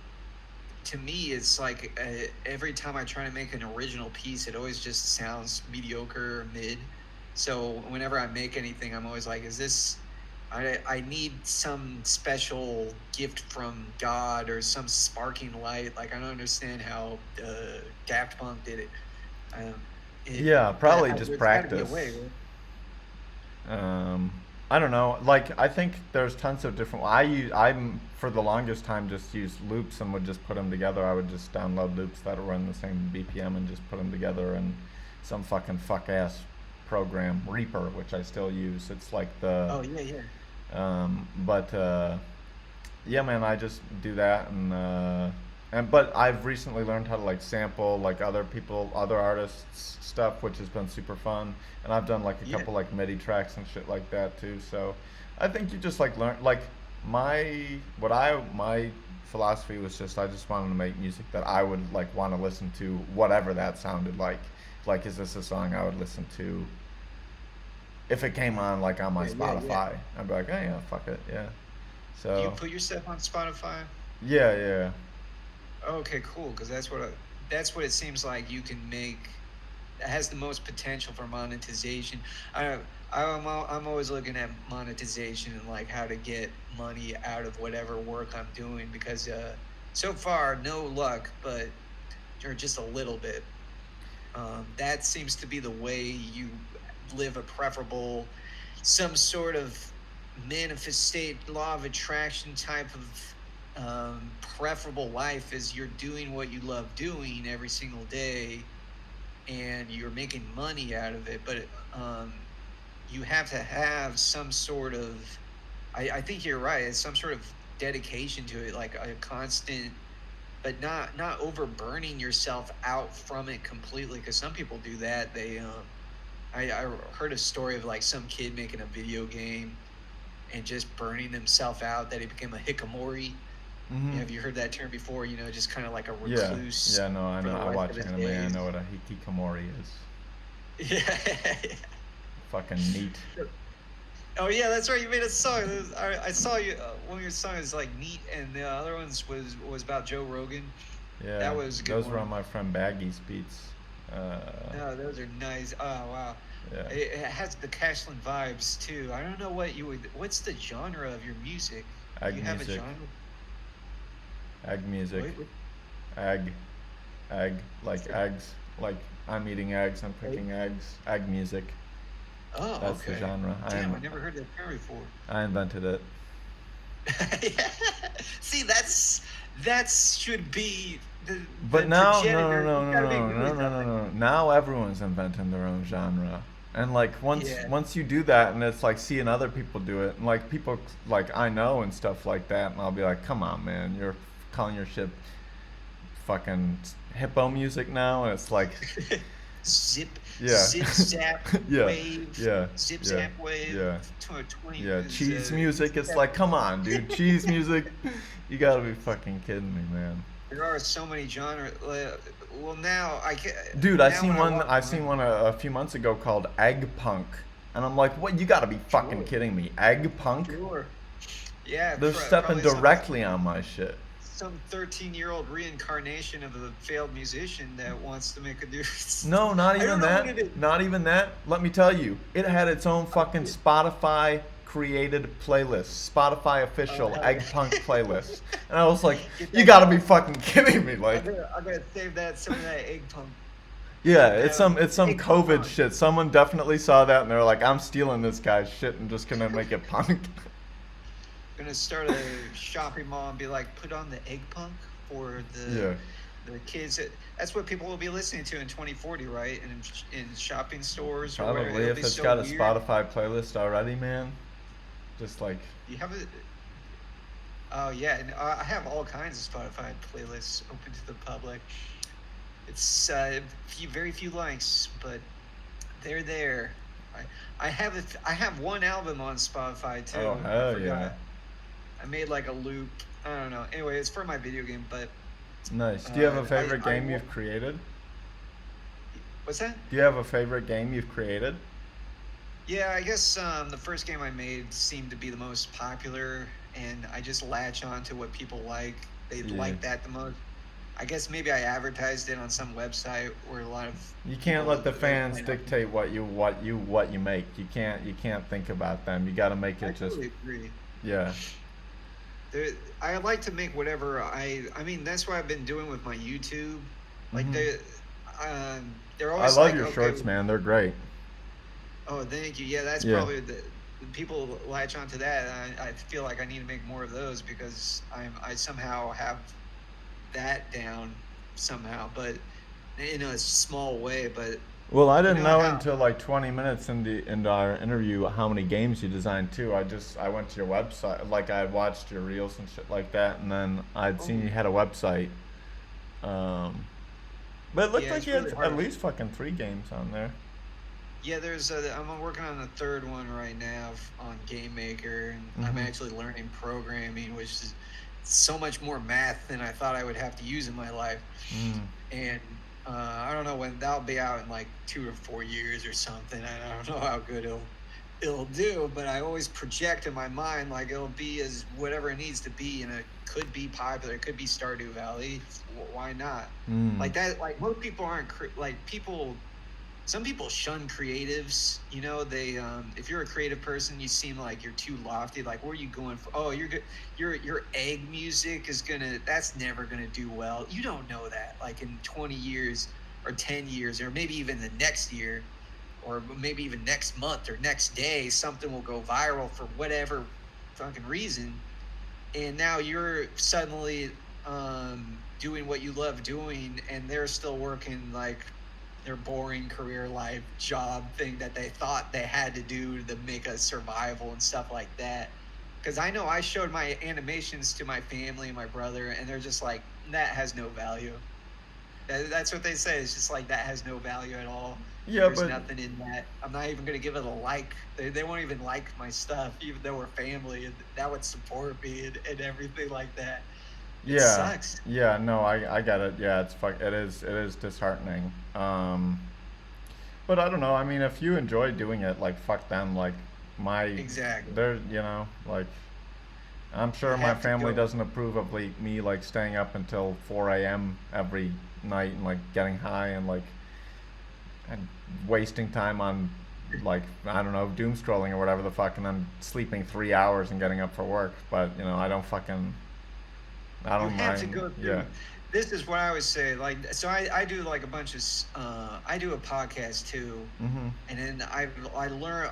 to me it's like every time I try to make an original piece, it always just sounds mediocre or mid. So whenever I make anything, I'm always like, is this I need some special gift from God or some sparking light. Like, I don't understand how Daft Punk did it. Um, it Yeah, probably just there's got to be a practice. way, right? Um, I don't know. Like I think there's tons of different. I'm for the longest time just used loops and would just put them together. I would just download loops that run the same BPM and just put them together in some fucking fuck ass program, Reaper, which I still use. It's like the Oh yeah, yeah, but yeah, man, I just do that and but I've recently learned how to like sample like other artists stuff, which has been super fun. And I've done like a yeah. couple like MIDI tracks and shit like that too. So I think you just like learn like my philosophy was just I just wanted to make music that I would like want to listen to whatever that sounded like. Like, is this a song I would listen to if it came on like on my Yeah, yeah, yeah. Spotify? I'd be like, oh yeah, fuck it, yeah. Do you So put your stuff on Spotify? yeah, yeah, Okay, cool. Because that's what it seems like you can make. That has the most potential for monetization. I I'm always looking at monetization and like how to get money out of whatever work I'm doing because so far no luck, but or just a little bit. That seems to be the way you live a preferable, some sort of manifestate law of attraction type of preferable life is you're doing what you love doing every single day and you're making money out of it, but you have to have some sort of I think you're right, it's some sort of dedication to it, like a constant, but not overburning yourself out from it completely. Because some people do that. I heard a story of like some kid making a video game and just burning himself out, that he became a hikikomori. Mm-hmm. Have you heard that term before? Just kind of like a Yeah. recluse Yeah. No, I for know. the I rest watch of his anime. I days. know what a hikikomori is. Yeah. Fucking neat. Oh yeah, that's right. You made a song. I saw you. One of your songs is like neat, and the other ones was about Joe Rogan. Yeah. That was a good Those were one. on my friend Baggy's beats. No, those are nice. Oh wow, Yeah. it has the Cashland vibes too. I don't know what you would. What's the genre of your music? Do Ag you have a music. genre? Ag music. Wait, Ag. Egg, like eggs, like I'm eating eggs, I'm cooking eggs. Egg music. oh, That's the okay. genre. Damn, I never heard that term before. I invented it. Yeah. See, that should be the But now, progenitor. You gotta be doing something. no. Now everyone's inventing their own genre. And like Yeah. once you do that, and it's like seeing other people do it, and like people like I know and stuff like that, and I'll be like, come on, man, you're calling your shit fucking hippo music now, and it's like, Zip, yeah, zip, zap, yeah, wave, yeah, zip, yeah, zap, wave. yeah. 20 Yeah, is, cheese music. It's like, come on, dude, cheese music. You gotta be fucking kidding me, man. there are so many genres. Well, now I can. Dude, Now when I walk I seen around, one a few months ago called Egg Punk, and I'm like, what? You gotta be fucking sure, kidding me, Egg Punk? sure. Yeah, They're stepping probably directly on my shit. some 13-year-old reincarnation of a failed musician that wants to make a new. No, not I even don't know what that. it is. Not even that. Let me tell you, it had its own fucking Spotify created playlist, Spotify Oh official hell Egg yeah! Punk playlist, and I was like, Get you that gotta be going. fucking kidding me, like. I'm gonna save that some of that egg punk. Yeah, it's some Egg punk COVID punk. shit. Someone definitely saw that and they're like, I'm stealing this guy's shit and just gonna make it punk. Gonna start a shopping mall and be like, put on the egg punk for Yeah, the kids. That's what people will be listening to in 2040, right? And in shopping stores or whatever. probably It'll if be it's so got a weird. Spotify playlist already, man. Just like, You have a. Oh yeah, and I have all kinds of Spotify playlists open to the public. It's very few likes, but they're there. I have one album on Spotify too. oh I hell yeah, forgot. I made like a loop. I don't know. Anyway, it's for my video game, but nice. Do you have a I favorite I game wa- you've created? what's that? Do you have a favorite game you've created? Yeah, I guess the first game I made seemed to be the most popular, and I just latch on to what people like. They Yeah. like that the most. I guess maybe I advertised it on some website where a lot of You can't people let the they fans might not. dictate what you make. You can't think about them. You got to make I it just totally agree. yeah. There, I like to make whatever I mean, that's what I've been doing with my YouTube. Like Hmm. they're I always love like, your okay, shorts, man. They're great. oh, thank you. Yeah, that's Yeah. probably the people latch onto that. I feel like I need to make more of those because I somehow have that down somehow, but in a small way. But Well, I you didn't know know how? until like 20 minutes into our interview how many games you designed too. I went to your website, like I had watched your reels and shit like that, and then I'd seen Oh, you had a website. Um, but it looked yeah, like it's you had really at hard. least fucking 3 games on there. Yeah, I'm working on the third one right now on Game Maker, and I'm Hmm. actually learning programming, which is so much more math than I thought I would have to use in my life. Mm. And I don't know when that'll be out in like 2 or 4 years or something. I don't know how good it'll do, but I always project in my mind like it'll be as whatever it needs to be, and it could be popular. It could be Stardew Valley. Why not? Mm. Like that. Like most people aren't like people. Some people shun creatives. They if you're a creative person, you seem like you're too lofty. Like, where are you going for? Oh, you're good. Your egg music is that's never gonna do well. You don't know that. Like in 20 years or 10 years or maybe even the next year or maybe even next month or next day, something will go viral for whatever fucking reason. And now you're suddenly doing what you love doing, and they're still working like their boring career life job thing that they thought they had to do to make a survival and stuff like that. Because I know I showed my animations to my family and my brother, and they're just like, that has no value. That's what they say. It's just like that has no value at all. Yeah, There's but nothing in that. I'm not even gonna give it a like. They won't even like my stuff, even though we're family and that would support me and everything like that. It yeah, sucks. yeah, no, I get it. Yeah, it is disheartening. But I don't know. I mean, if you enjoy doing it, like fuck them. Like my, Exactly. they're like I'm You sure my have to family go. doesn't approve of like me like staying up until 4 a.m. every night and like getting high and like and wasting time on like I don't know doom scrolling or whatever the fuck and then sleeping 3 hours and getting up for work. But I don't fucking I You don't have to mind. go Yeah. through. This is what I would say. Like, so I do like a bunch of I do a podcast too, Mhm. and then I learn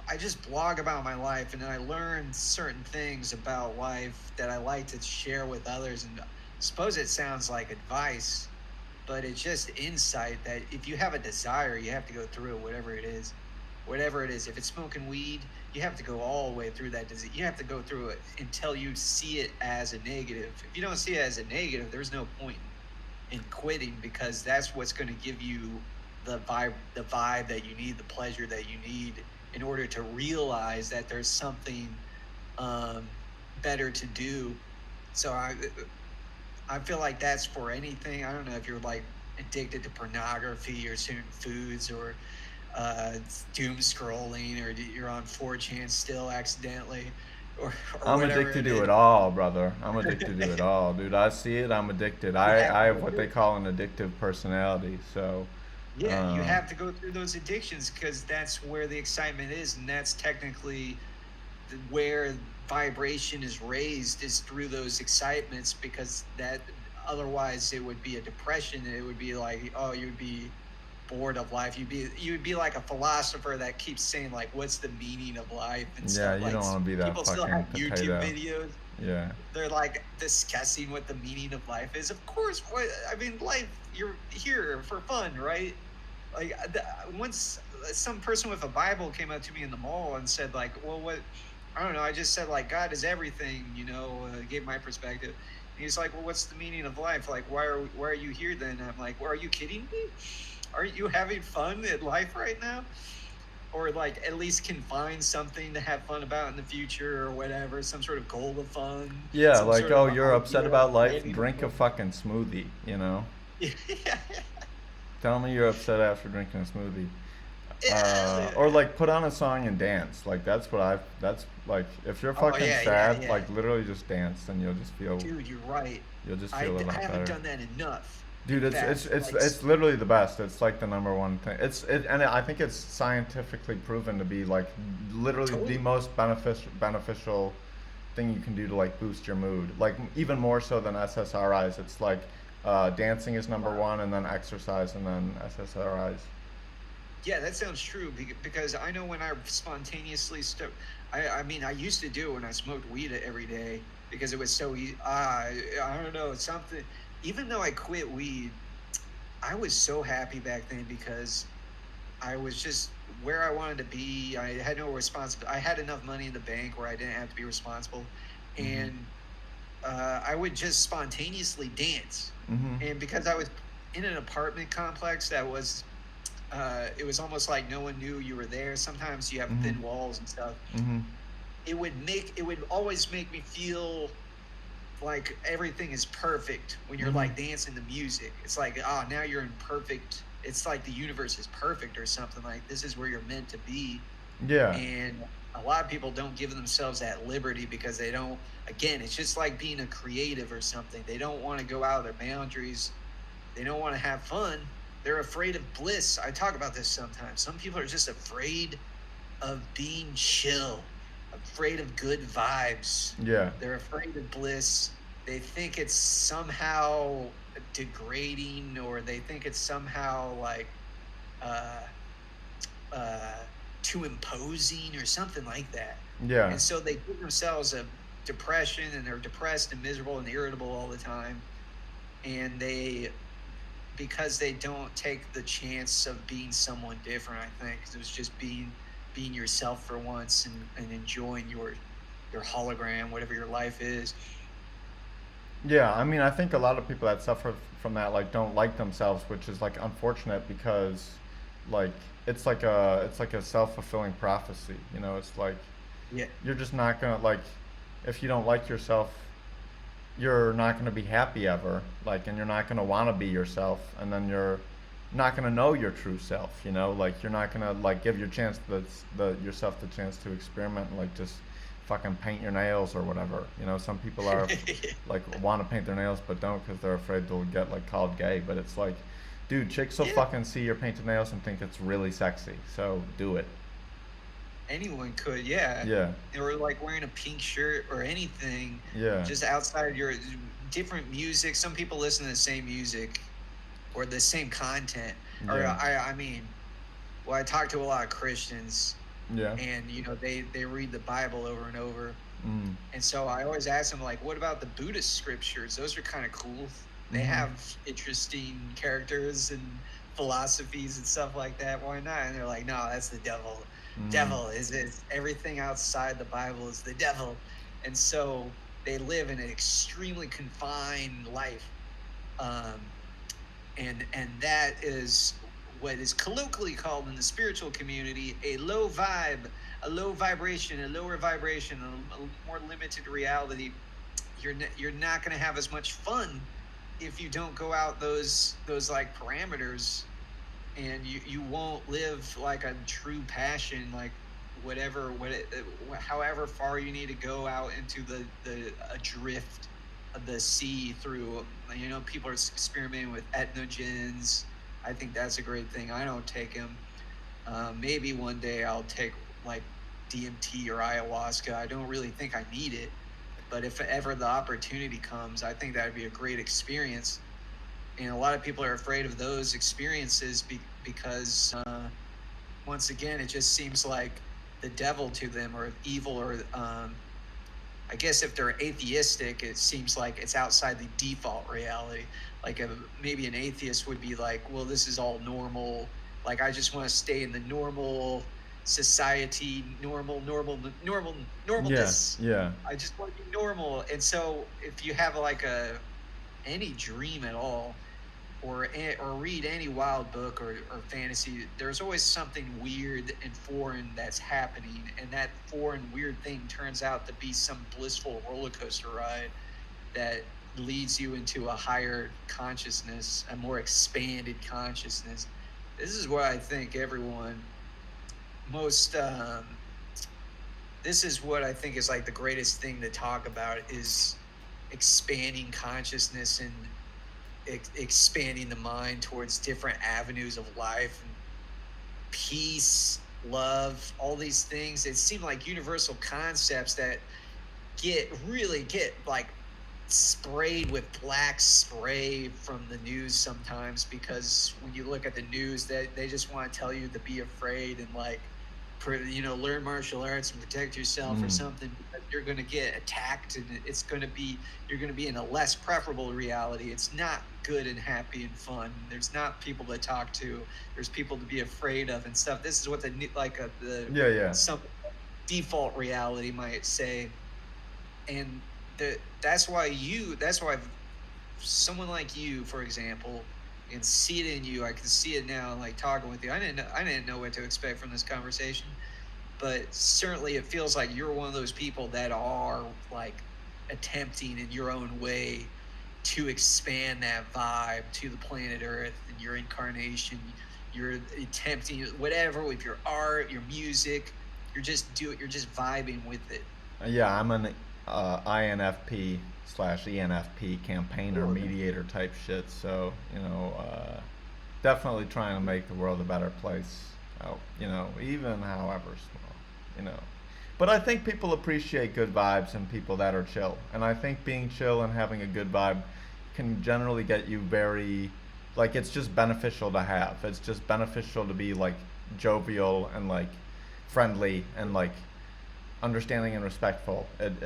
I just blog about my life, and then I learn certain things about life that I like to share with others. And suppose it sounds like advice, but it's just insight that if you have a desire, you have to go through it, whatever it is. Whatever it is. If it's smoking weed, you have to go all the way through that disease. You have to go through it until you see it as a negative. If you don't see it as a negative, there's no point in quitting, because that's what's going to give you the vibe that you need, the pleasure that you need in order to realize that there's something um, better to do. So I feel like that's for anything. I don't know if you're like addicted to pornography or certain foods or uh, doom scrolling, or you're on 4chan still accidentally, or or I'm whatever addicted it to is. it all, brother. I'm addicted to it all, dude. I see it. I'm addicted. You have I to have go what through they it. call an addictive personality. So, Yeah, you uh, have to go through those addictions because that's where the excitement is, and that's technically where vibration is raised, is through those excitements, because that otherwise it would be a depression. It would be like, oh, you would be bored of life. You would be like a philosopher that keeps saying like, what's the meaning of life and yeah, stuff. you Like, don't want to be that people still have fucking YouTube potato. videos. Yeah. They're like discussing what the meaning of life is. Of course, what I mean, life, you're here for fun, right? Like, once some person with a Bible came up to me in the mall and said like, well, what, I don't know, I just said like, God is everything, gave my perspective. And he's like, well, what's the meaning of life? Like, why are you here then? I'm like, well, are you kidding me? Are you having fun in life right now? Or like at least can find something to have fun about in the future or whatever, some sort of goal of fun, Yeah, some like, sort oh, of you're upset idea of about life? planning Drink a for fucking smoothie, you know? yeah. Tell me you're upset after drinking a smoothie. Yeah. Or like put on a song and dance. Like that's like if you're Oh fucking yeah, yeah, sad, yeah. like literally just dance and Dude, you're right. you'll just I, feel a I lot haven't better. done that enough. Dude, In it's it's fact, it's like, it's literally the best. It's like the number one thing. And I think it's scientifically proven to be like literally the totally. most beneficial thing you can do to like boost your mood. Like even more so than SSRIs. It's like dancing is number Wow. one, and then exercise, and then SSRIs. Yeah, that sounds true, because I know when I spontaneously I mean, I used to do it when I smoked weed every day because it was so easy. I don't know, something. Even though I quit weed, I was so happy back then because I was just where I wanted to be. I had no responsibility. I had enough money in the bank where I didn't have to be responsible, Mhm. and I would just spontaneously dance. Mhm. And because I was in an apartment complex that was, it was almost like no one knew you were there. Sometimes you have Mhm. thin walls and stuff. Mhm. It would always make me feel like everything is perfect when you're Mhm. like dancing to music. It's like, oh, now you're in perfect. It's like the universe is perfect or something, like this is where you're meant to be. Yeah. And a lot of people don't give themselves that liberty because they don't, again, it's just like being a creative or something. They don't want to go out of their boundaries. They don't want to have fun. They're afraid of bliss. I talk about this sometimes. Some people are just afraid of being chill, afraid of good vibes. Yeah. They're afraid of bliss. They think it's somehow degrading, or they think it's somehow like uh, uh, too imposing or something like that. Yeah. And so they give themselves a depression, and they're depressed and miserable and irritable all the time. And because they don't take the chance of being someone different, I think, 'cause it was just being yourself for once, and enjoying your hologram, whatever your life is. Yeah, I mean, I think a lot of people that suffer from that like don't like themselves, which is like unfortunate because like it's like a self-fulfilling prophecy, you know? It's like Yeah. you're just not going to like if you don't like yourself, you're not going to be happy ever, like, and you're not going to want to be yourself, and then you're not going to know your true self, you know, like you're not going to like give your chance the yourself the chance to experiment and like just fucking paint your nails or whatever, you know. Some people are like want to paint their nails but don't because they're afraid they'll get like called gay, but it's like, dude, chicks will Yeah. fucking see your painted nails and think it's really sexy, so do it. Anyone could, yeah. Yeah, Or like wearing a pink shirt or anything, yeah, just outside your different music. Some people listen to the same music or the same content. Or yeah, I mean, well, I talk to a lot of Christians, yeah, and they read the Bible over and over, mm, and so I always ask them like, what about the Buddhist scriptures? Those are kind of cool. They mm-hmm, have interesting characters and philosophies and stuff like that. Why not? And they're like, no, that's the devil. mm, Devil is everything outside the Bible is the devil. And so they live in an extremely confined life. Um, and that is what is colloquially called in the spiritual community a low vibe, a low vibration, a lower vibration, a more limited reality. You're not going to have as much fun if you don't go out those like parameters, and you won't live like a true passion, like whatever what it, however far you need to go out into the adrift of the sea through, people are experimenting with ethnogens. I think that's a great thing. I don't take them. Maybe one day I'll take like DMT or ayahuasca. I don't really think I need it, but if ever the opportunity comes, I think that would be a great experience. And a lot of people are afraid of those experiences because once again, it just seems like the devil to them, or evil, or I guess if they're atheistic, it seems like it's outside the default reality. Like maybe an atheist would be like, well, this is all normal. Like I just want to stay in the normal society, normal, yeah, normalness. yeah, I just want to be normal. And so if you have like any dream at all, or read any wild book or fantasy, there's always something weird and foreign that's happening, and that foreign weird thing turns out to be some blissful roller coaster ride that leads you into a higher consciousness, a more expanded consciousness. This is what I think everyone most this is what I think is like the greatest thing to talk about is expanding consciousness and expanding the mind towards different avenues of life and peace, love, all these things. It seem like universal concepts that get like sprayed with black spray from the news sometimes, because when you look at the news, they just want to tell you to be afraid and like learn martial arts and protect yourself or mm, something, because you're going to get attacked, and you're going to be in a less preferable reality. It's not good and happy and fun. There's not people to talk to. There's people to be afraid of and stuff. This is what the yeah, yeah, some default reality might say. And that's why someone like you, for example, and see it in you. I can see it now, like talking with you. I didn't know what to expect from this conversation, but certainly it feels like you're one of those people that are like attempting in your own way to expand that vibe to the planet Earth and your incarnation. You're attempting whatever with your art, your music. You're just vibing with it. yeah. I'm an INFP slash ENFP campaigner, Cool. mediator type shit. So definitely trying to make the world a better place. Even however small, you know. But I think people appreciate good vibes and people that are chill. And I think being chill and having a good vibe can generally get you very, like, it's just beneficial to have. It's just beneficial to be like jovial and like friendly and like understanding and respectful. And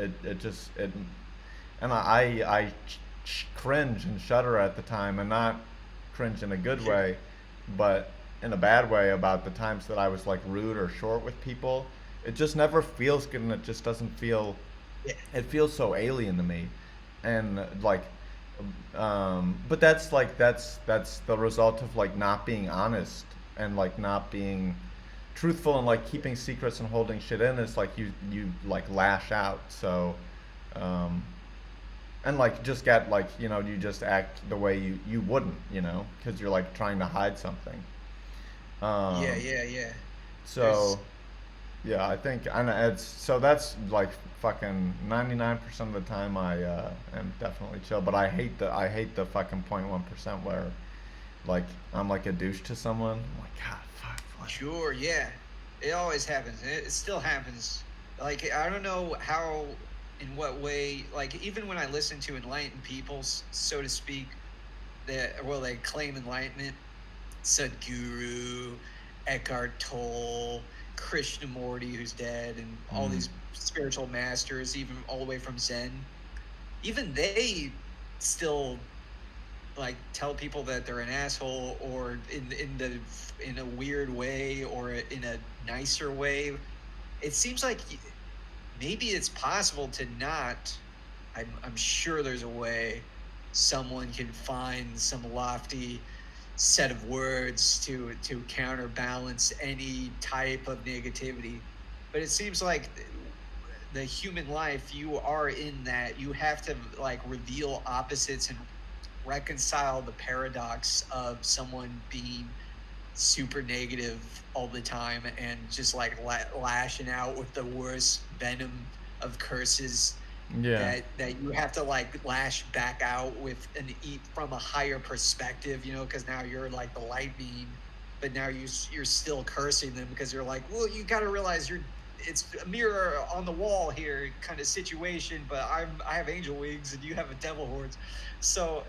I cringe and shudder at the time, and not cringe in a good way, but in a bad way about the times that I was like rude or short with people. It just never feels good, and it just doesn't feel Yeah. It feels so alien to me, and like, but that's like that's the result of like not being honest and like not being truthful and like keeping secrets and holding shit in. Is like you like lash out. So um, and like just get like you just act the way you wouldn't, because you're like trying to hide something. Yeah, um yeah, yeah. There's so yeah, I think, and it's so that's like fucking 99% of the time I am definitely chill, but I hate the fucking 0.1% where like I'm like a douche to someone. I'm like, god, fuck, what? sure, yeah. It always happens. It still happens. Like I don't know how, in what way. Like even when I listen to enlightened people, so to speak, that well they claim enlightenment, Sadhguru, Eckhart Tolle, Krishnamurti, who's dead, and all Mm. these spiritual masters, even all the way from Zen. Even they still like tell people that they're an asshole, or in a weird way, or in a nicer way. It seems like maybe it's possible to not. I'm sure there's a way someone can find some lofty set of words to counterbalance any type of negativity. But it seems like the human life, you are in that you have to like reveal opposites and reconcile the paradox of someone being super negative all the time and just like lashing out with the worst venom of curses, Yeah. that you have to like lash back out with and eat from a higher perspective, because now you're like the light being, but now you're still cursing them because you're like, well, you got to realize it's a mirror on the wall here kind of situation, but I have angel wings and you have a devil horns. So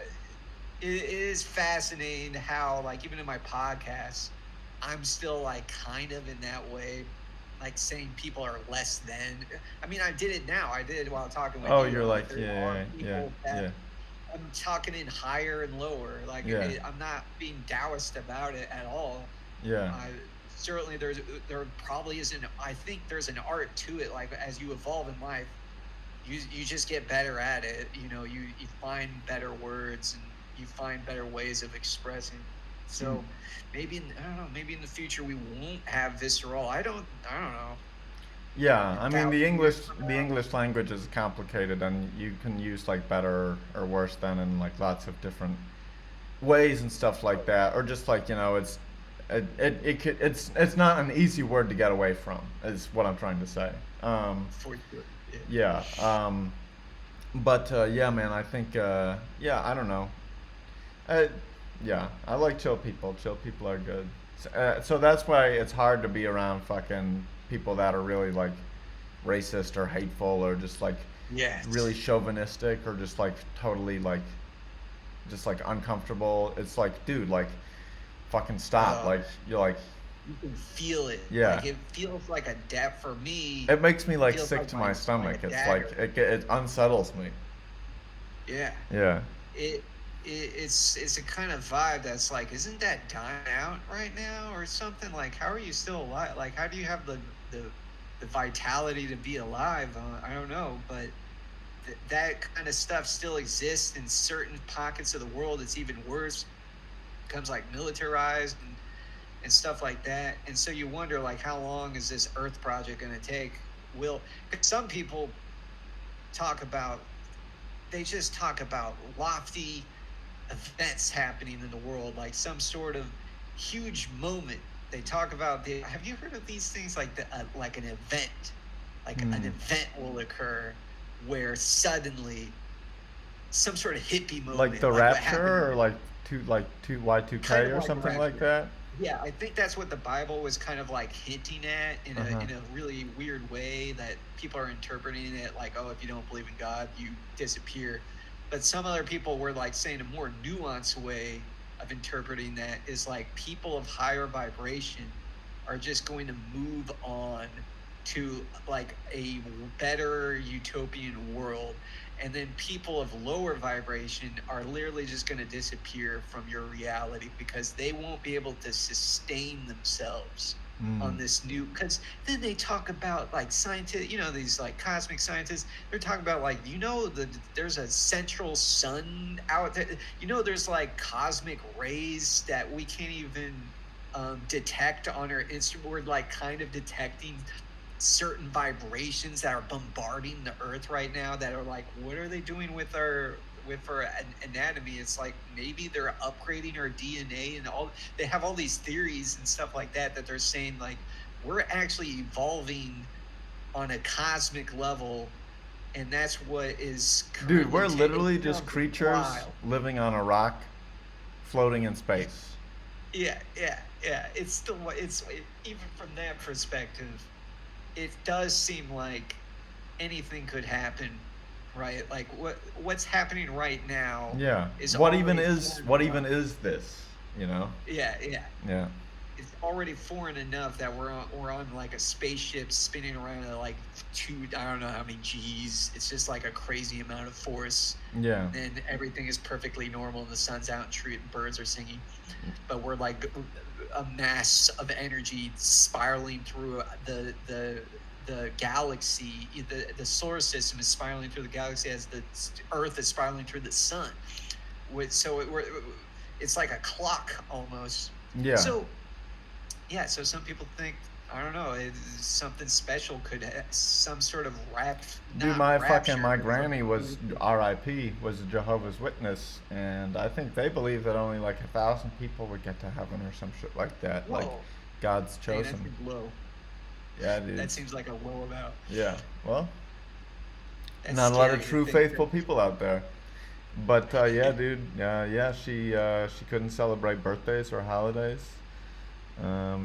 it is fascinating how like even in my podcast I'm still like kind of in that way, like saying people are less than. I mean, I did it now. I did it while talking with Oh, you. you're I'm like, like, there are yeah, yeah, people that yeah, I'm talking in higher and lower. Like yeah, I'm not being Taoist about it at all. yeah, I certainly there probably is an. I think there's an art to it. Like as you evolve in life, you just get better at it. You find better words and you find better ways of expressing. Mm. So maybe I don't know. Maybe in the future we won't have visceral. I don't know. yeah. A I mean, the thousand years English from the now. English language is complicated, and you can use like better or worse than in like lots of different ways and stuff like that, or just like it's not an easy word to get away from. Is what I'm trying to say. For sure. Yeah. Yeah. But yeah, man, I think yeah, I don't know. Uh, yeah, I like chill people. Chill people are good. So that's why it's hard to be around fucking people that are really like racist or hateful or just like really Yes. chauvinistic or just like totally like just like uncomfortable. It's like, dude, like fucking stop. Uh, Like you're like, you can feel it. yeah. Like it feels like a dab for me. It makes me like Feels sick like to my like stomach. a It's like dagger. it unsettles me. Yeah. Yeah. it, it's a kind of vibe that's like, isn't that dying out right now or something? Like, how are you still alive? Like, how do you have the vitality to be alive? I don't know, but that kind of stuff still exists in certain pockets of the world. It's even worse. It becomes like militarized and stuff like that. And so you wonder, like, how long is this Earth project going to take? Will 'Cause some people talk about they just talk about lofty events happening in the world, like some sort of huge moment. They talk about have you heard of these things like like an event, like an Hmm. event will occur where suddenly some sort of hippie Like moment, the like what happened Rapture or like two kind Y2K of or like something like rapture. that. Yeah, I think that's what the Bible was kind of like hinting at in Uh a huh. in a really weird way, that people are interpreting it like, oh, if you don't believe in God, you disappear. But some other people were like saying a more nuanced way of interpreting that is like people of higher vibration are just going to move on to like a better utopian world, and then people of lower vibration are literally just going to disappear from your reality because they won't be able to sustain themselves on this new, because then they talk about like scientists, these like cosmic scientists, they're talking about like, there's a central sun out there, there's like cosmic rays that we can't even detect on our instrument. We're like kind of detecting certain vibrations that are bombarding the earth right now that are like, what are they doing with our anatomy? It's like maybe they're upgrading our DNA and all. They have all these theories and stuff like that they're saying like we're actually evolving on a cosmic level, and that's what is Dude, currently we're literally just sounds creatures wild. living on a rock, floating in space. Yeah. It's still, even from that perspective, it does seem like anything could happen, right? Like what's happening right now Yeah. is What even already is foreign what enough. even is this? You know? Yeah. Yeah. It's already foreign enough that we're on like a spaceship spinning around at like I don't know how many G's. It's just like a crazy amount of force. Yeah. And everything is perfectly normal, and the sun's out and birds are singing. But we're like a mass of energy spiraling through the galaxy. The solar system is spiraling through the galaxy as the Earth is spiraling through the sun. It's like a clock almost. Yeah. So yeah, so some people think, I don't know, something special some sort of Dude, not my fucking rapture, my but granny was R.I.P. was a Jehovah's Witness, and I think they believe that only like 1,000 people would get to heaven or some shit like that. Like whoa, God's dang, that chosen. seems low. Yeah, dude. That seems like a low amount. Yeah. Well, That's not a lot of scary to true think faithful that. people out there. But yeah, dude. Yeah, she couldn't celebrate birthdays or holidays.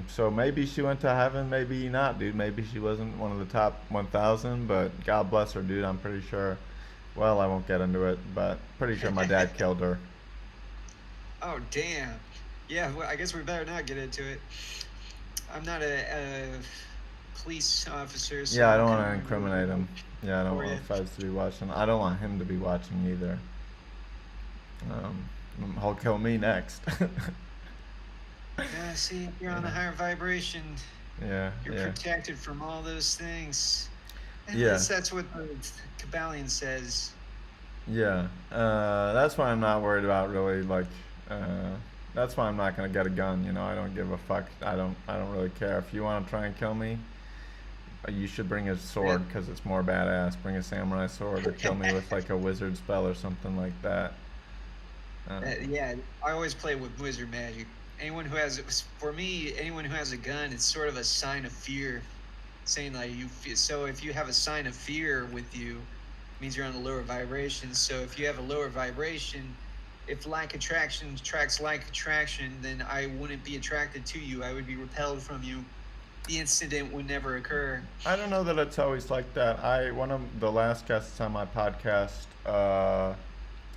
So maybe she went to heaven, maybe not, dude. Maybe she wasn't one of the top 1,000, but God bless her, dude. I'm pretty sure. Well, I won't get into it, but pretty sure my dad killed her. Oh, damn. Yeah, well, I guess we better not get into it. I'm not a police officer, so Yeah, I I don't want to couldn't incriminate him. Yeah, I don't for want you. Fez to be watching. I don't want him to be watching either. He'll kill me next. Yeah, see, if you're on a Yeah, higher vibration, yeah, you're yeah, protected from all those things. At yeah, least that's what the Kabbalion says. yeah. That's why I'm not worried about really like. Uh, that's why I'm not gonna get a gun. You know, I don't give a fuck. I don't really care. If you want to try and kill me, you should bring a Yeah. sword because it's more badass. Bring a samurai sword or kill me with like a wizard spell or something like that. Yeah, I always play with wizard magic. For me, anyone who has a gun, it's sort of a sign of fear, saying like so if you have a sign of fear with you, it means you're on a lower vibration. So if you have a lower vibration, if like attraction attracts like attraction, then I wouldn't be attracted to you. I would be repelled from you. The incident would never occur. I don't know that it's always like that. One of the last guests on my podcast,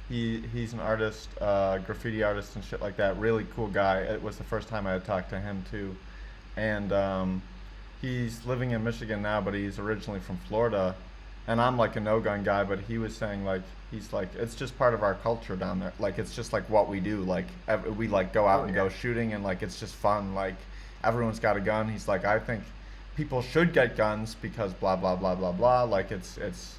he's an artist, graffiti artist and shit like that. Really cool guy. It was the first time I had talked to him too, and he's living in Michigan now, but he's originally from Florida. And I'm like a no gun guy, but he was saying like he's like it's just part of our culture down there. Like it's just like what we do. Like we like go out Oh and yeah. go shooting, and like it's just fun. Like everyone's got a gun. He's like I think people should get guns because blah blah blah blah blah. Like it's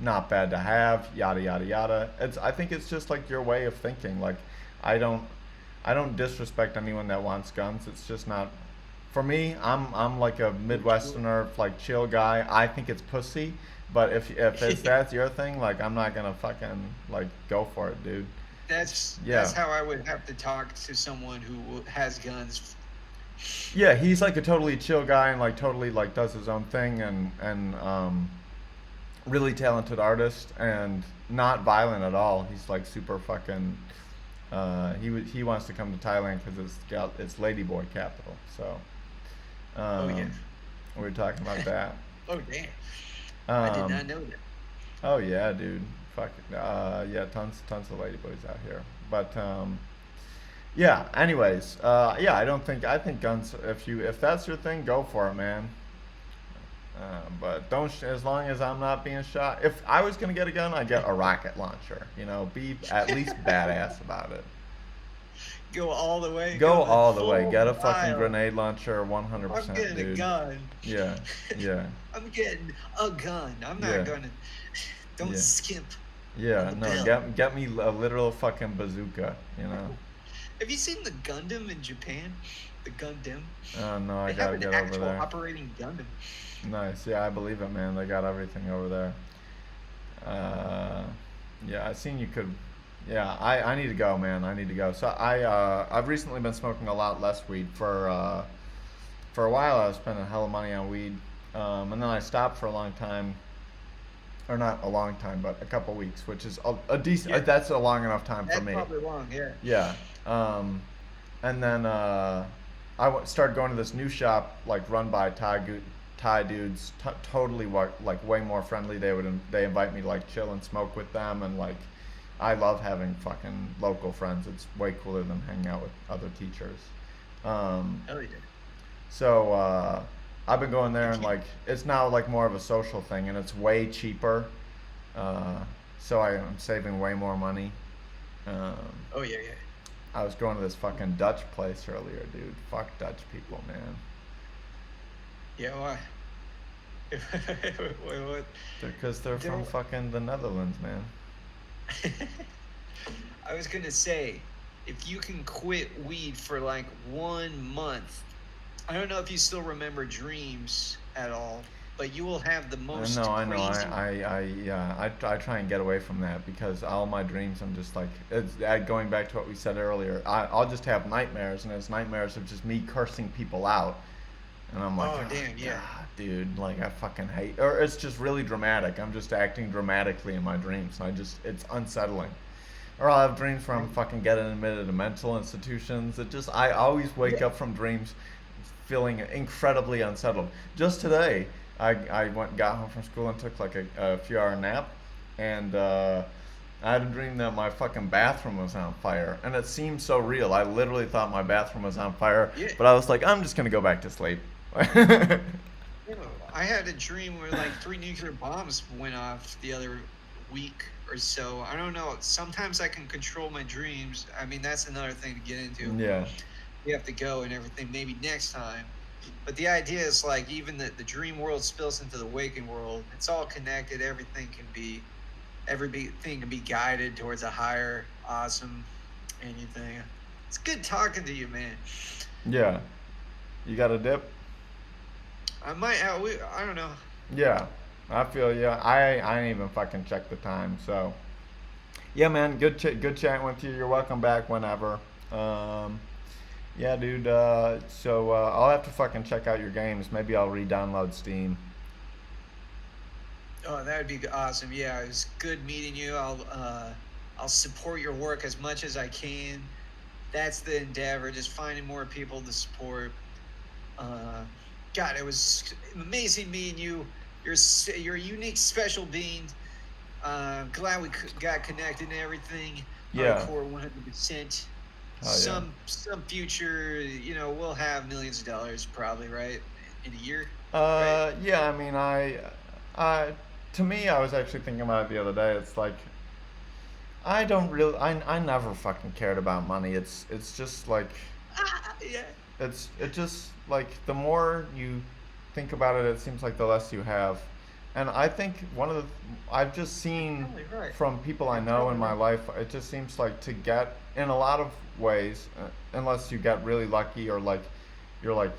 not bad to have, yada yada yada. I think it's just like your way of thinking. Like I don't I don't disrespect anyone that wants guns. It's just not for me. I'm like a Midwesterner, like chill guy. I think it's pussy. But if it's that's your thing, like I'm not gonna fucking like go for it, dude. That's Yeah, how I would have to talk to someone who has guns. yeah. He's like a totally chill guy and like totally like does his own thing and really talented artist and not violent at all. He's like super fucking. He wants to come to Thailand because it's Ladyboy capital. So Oh yeah. um, we were talking about that. Oh damn. I did Um, not know that. oh yeah, dude. Fuck. Yeah, tons of ladyboys out here. But yeah. Anyways, yeah. I think guns. If that's your thing, go for it, man. But don't. As long as I'm not being shot. If I was gonna get a gun, I'd get a rocket launcher. You know, be at least badass about it. Go all the way. Go Go the all the way. full Get a fucking mile. grenade launcher, I'm 100%, getting a dude. gun. Yeah, yeah, I'm getting a gun. I'm not yeah, gonna. Don't yeah, skimp on yeah. the No, bill. get me a literal fucking bazooka, you know? Have you seen the Gundam in Japan? The Gundam. Oh, no, I They have gotta an get over actual there. operating Gundam. Nice. Yeah, I believe it, man. They got everything over there. Uh, yeah, I seen you could. Yeah, I need to go, man. I need to go. So I've recently been smoking a lot less weed. For a while, I was spending a hell of money on weed, and then I stopped for a long time, or not a long time, but a couple weeks, which is a decent. Yeah, That's a long enough time for that's me. probably long. Yeah. Yeah. Um, and then started going to this new shop like run by Thai dudes, totally like way more friendly. They invite me to like chill and smoke with them, and like I love having fucking local friends. It's way cooler than hanging out with other teachers. Um, Hell yeah. so I've been going there, If and you. like it's now like more of a social thing, and it's way cheaper. Uh, so I'm saving way more money. Um, Oh yeah, yeah. I was going to this fucking Dutch place earlier, dude. Fuck Dutch people, man. Yeah. Why? Wait, what? Because they're from There. fucking the Netherlands, man. I was gonna say, if you can quit weed for like 1 month, I don't know if you still remember dreams at all, but you will have the most I know. crazy. Yeah, I try and get away from that because all my dreams, I'm just like, going back to what we said earlier, I'll just have nightmares, and it's nightmares of just me cursing people out. And I'm like, Oh oh, damn, yeah. God, dude, like I fucking hate, or it's just really dramatic. I'm just acting dramatically in my dreams, and it's unsettling. Or I'll have dreams where I'm fucking getting admitted to mental institutions. I always wake Yeah. up from dreams feeling incredibly unsettled. Just today, I got home from school and took like a few hour nap, and I had a dream that my fucking bathroom was on fire, and it seemed so real. I literally thought my bathroom was on fire, Yeah. but I was like, I'm just gonna go back to sleep. You know, I had a dream where like 3 nuclear bombs went off the other week or so. I don't know. Sometimes I can control my dreams. I mean, that's another thing to get into. Yeah, We have to go and everything maybe next time. But the idea is like even the dream world spills into the waking world. It's all connected. Everything can be guided towards a higher, awesome anything. It's good talking to you, man. yeah. You got a dip? I don't know. Yeah, I feel yeah. I ain't even fucking check the time. So yeah, man. Good chatting with you. You're welcome back whenever. Um, yeah, dude. So I'll have to fucking check out your games. Maybe I'll re-download Steam. Oh, that would be awesome. Yeah, it was good meeting you. I'll support your work as much as I can. That's the endeavor. Just finding more people to support. Uh, God, it was amazing meeting you. You're a unique, special being. Glad we got connected and everything. Yeah. Hardcore 100%. Oh yeah. Some future, we'll have millions of dollars probably, right? In a year, right? Yeah. I mean, I, to me, I was actually thinking about it the other day. It's like I don't really, I never fucking cared about money. It's just like Yeah. it just like the more you think about it, it seems like the less you have. And I think I've just seen Probably right. from people I You're know probably in my right. life, it just seems like to get in a lot of ways, unless you get really lucky or like you're like,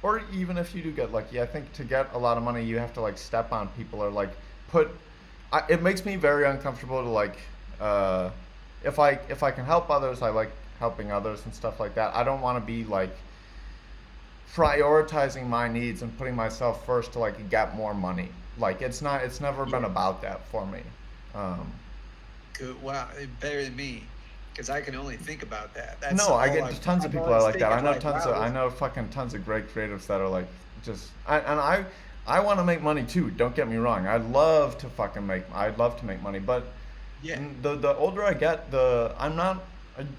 or even if you do get lucky, I think to get a lot of money, you have to like step on people or like put. It makes me very uncomfortable to like, uh, if I can help others, I like helping others and stuff like that. I don't want to be like prioritizing my needs and putting myself first to like get more money. Like it's never been Yeah. about that for me. Um, Good. Wow, better than me, because I can only think about that. That's no, I all get tons of I'm people are always like that. thinking. Like, wow, I this. know fucking tons of great creatives that are like I want to make money too. Don't get me wrong. I'd love to make money, but Yeah. the older I get, I'm not.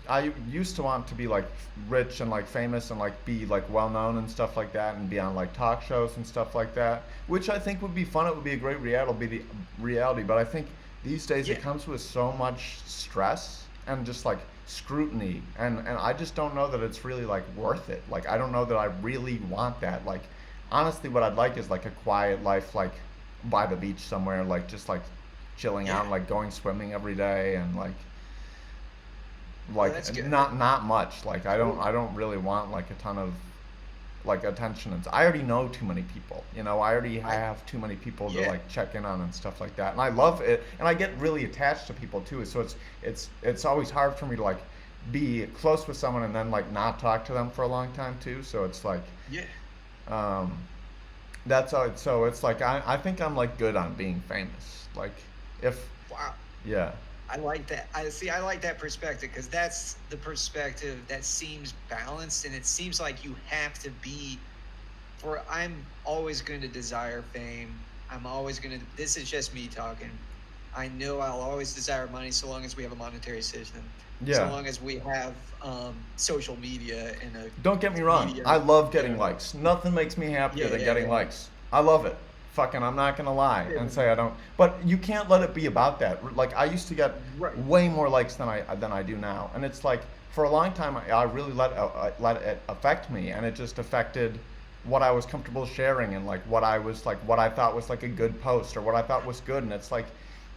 I used to want to be like rich and like famous and like be like well known and stuff like that and be on like talk shows and stuff like that, which I think would be fun. It would be a great reality, but I think these days Yeah. it comes with so much stress and just like scrutiny, and I just don't know that it's really like worth it. Like I don't know that I really want that. Like honestly, what I'd like is like a quiet life, like by the beach somewhere, like just like chilling Yeah. out, like going swimming every day, and Well, that's good. not much. Like Cool. I don't really want like a ton of like attention. And I already know too many people. You know, I already I have too many people to Yeah. like check in on and stuff like that. And I love it, and I get really attached to people too. So it's always hard for me to like be close with someone and then like not talk to them for a long time too. So it's like Yeah. um, that's how it, so it's like I think I'm like good on being famous. Like if Wow. yeah I like that. I like that perspective because that's the perspective that seems balanced, and it seems like you have to be. For I'm always going to desire fame. I'm always going to. This is just me talking. I know I'll always desire money so long as we have a monetary system, so yeah. long as we have social media and a Don't get me wrong. media I love that getting are. likes. Nothing makes me happier Yeah, than yeah, getting yeah. likes. I love it. Fucking, I'm not gonna lie Yeah, and say I don't. But you can't let it be about that. Like I used to get right. way more likes than I do now, and it's like for a long time I really let it affect me, and it just affected what I was comfortable sharing and like what I thought was like a good post or what I thought was good, and it's like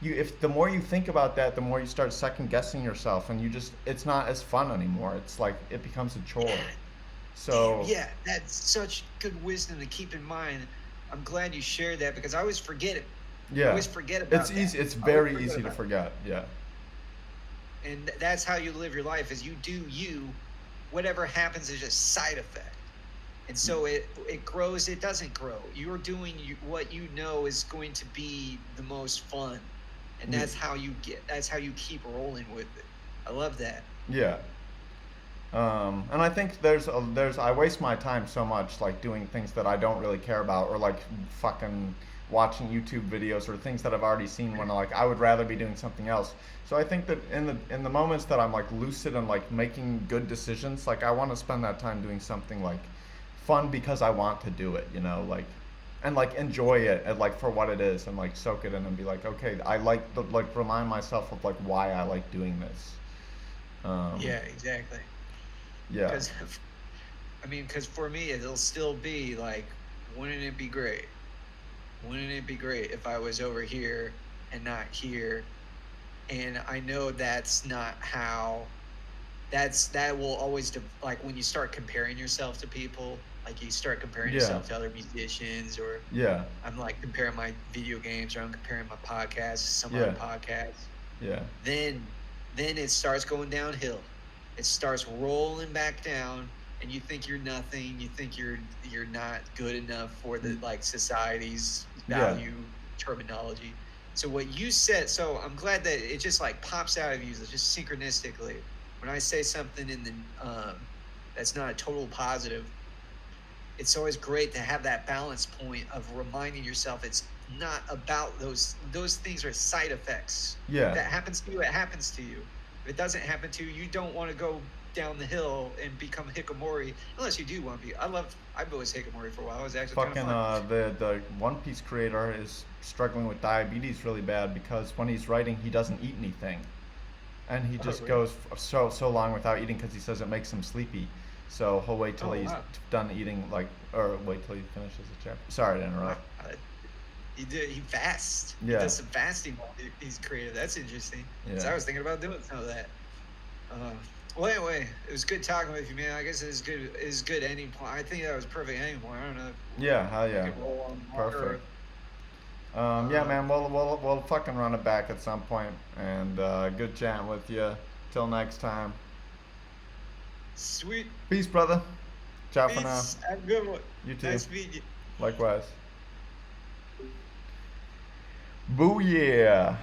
you if the more you think about that, the more you start second guessing yourself, and you just it's not as fun anymore. It's like it becomes a chore. Yeah. Damn, So yeah, that's such good wisdom to keep in mind. I'm glad you shared that because I always forget it. I yeah, always forget it's about that. easy. It's I always very forget easy to about it. forget. Yeah, And that's how you live your life is you do you. Whatever happens is just side effect. And so it grows, it doesn't grow. You're doing what you know is going to be the most fun. And yeah, that's how you keep rolling with it. I love that. yeah. And I think I waste my time so much like doing things that I don't really care about or like fucking watching YouTube videos or things that I've already seen when like I would rather be doing something else. So I think that in the moments that I'm like lucid and like making good decisions, like I want to spend that time doing something like fun because I want to do it, you know, like and like enjoy it and like for what it is and like soak it in and be like, okay, I like the like remind myself of like why I like doing this. Um, Yeah, exactly. yeah. Because because for me, it'll still be like, wouldn't it be great? Wouldn't it be great if I was over here and not here? And I know that's not how. That will always like when you start comparing yourself to people, like you start comparing Yeah. yourself to other musicians, or Yeah. I'm like comparing my video games, or I'm comparing my podcast to some other Yeah. podcasts. Yeah. then then it starts going downhill. It starts rolling back down, and you think you're nothing. You think you're not good enough for the like society's Yeah. value terminology. So what you said, so I'm glad that it just like pops out of you just synchronistically. When I say something in the that's not a total positive, it's always great to have that balance point of reminding yourself it's not about those things are side effects. If Yeah. that happens to you, it happens to you. If it doesn't happen to you, you don't want to go down the hill and become hikikomori unless you do want to be. I've always hikikomori for a while. It was actually kind of Fucking fun. the One Piece creator is struggling with diabetes really bad because when he's writing he doesn't eat anything and he Oh, just really? goes so long without eting because he says it makes him sleepy. So he'll wait till Oh, he's wow. done eating like or wait till he finishes the chapter. Sorry to Wow. interrupt. He fasts. He Yeah. does some fasting while he's creative. That's interesting. So Yeah. I was thinking about doing some of that. Uh, well, anyway, it was good talking with you, man. I guess it's good ending point. I think that was perfect ending point. I don't know. Yeah. Hell We yeah. could roll on Perfect. longer. Yeah, Um, man, we'll fucking run it back at some point, and good chatting with you. Till next time. Sweet. Peace, brother. Ciao for now. Peace. Have a good one. You too. Nice meeting you. Likewise. Booyah.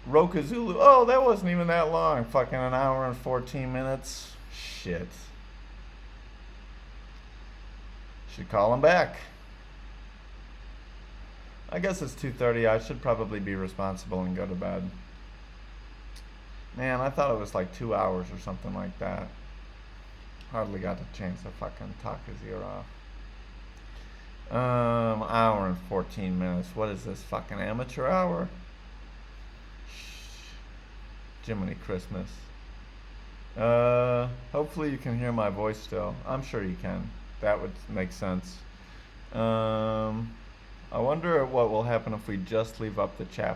Rokazulu. Oh, that wasn't even that long. Fucking an hour and 14 minutes. Shit. Should call him back. I guess it's 2:30. I should probably be responsible and go to bed. Man, I thought it was like 2 hours or something like that. Hardly got a chance to fucking talk his ear off. Hour and 14 minutes. What is this, fucking amateur hour? Jiminy Christmas. Hopefully you can hear my voice still. I'm sure you can. That would make sense. I wonder what will happen if we just leave up the chat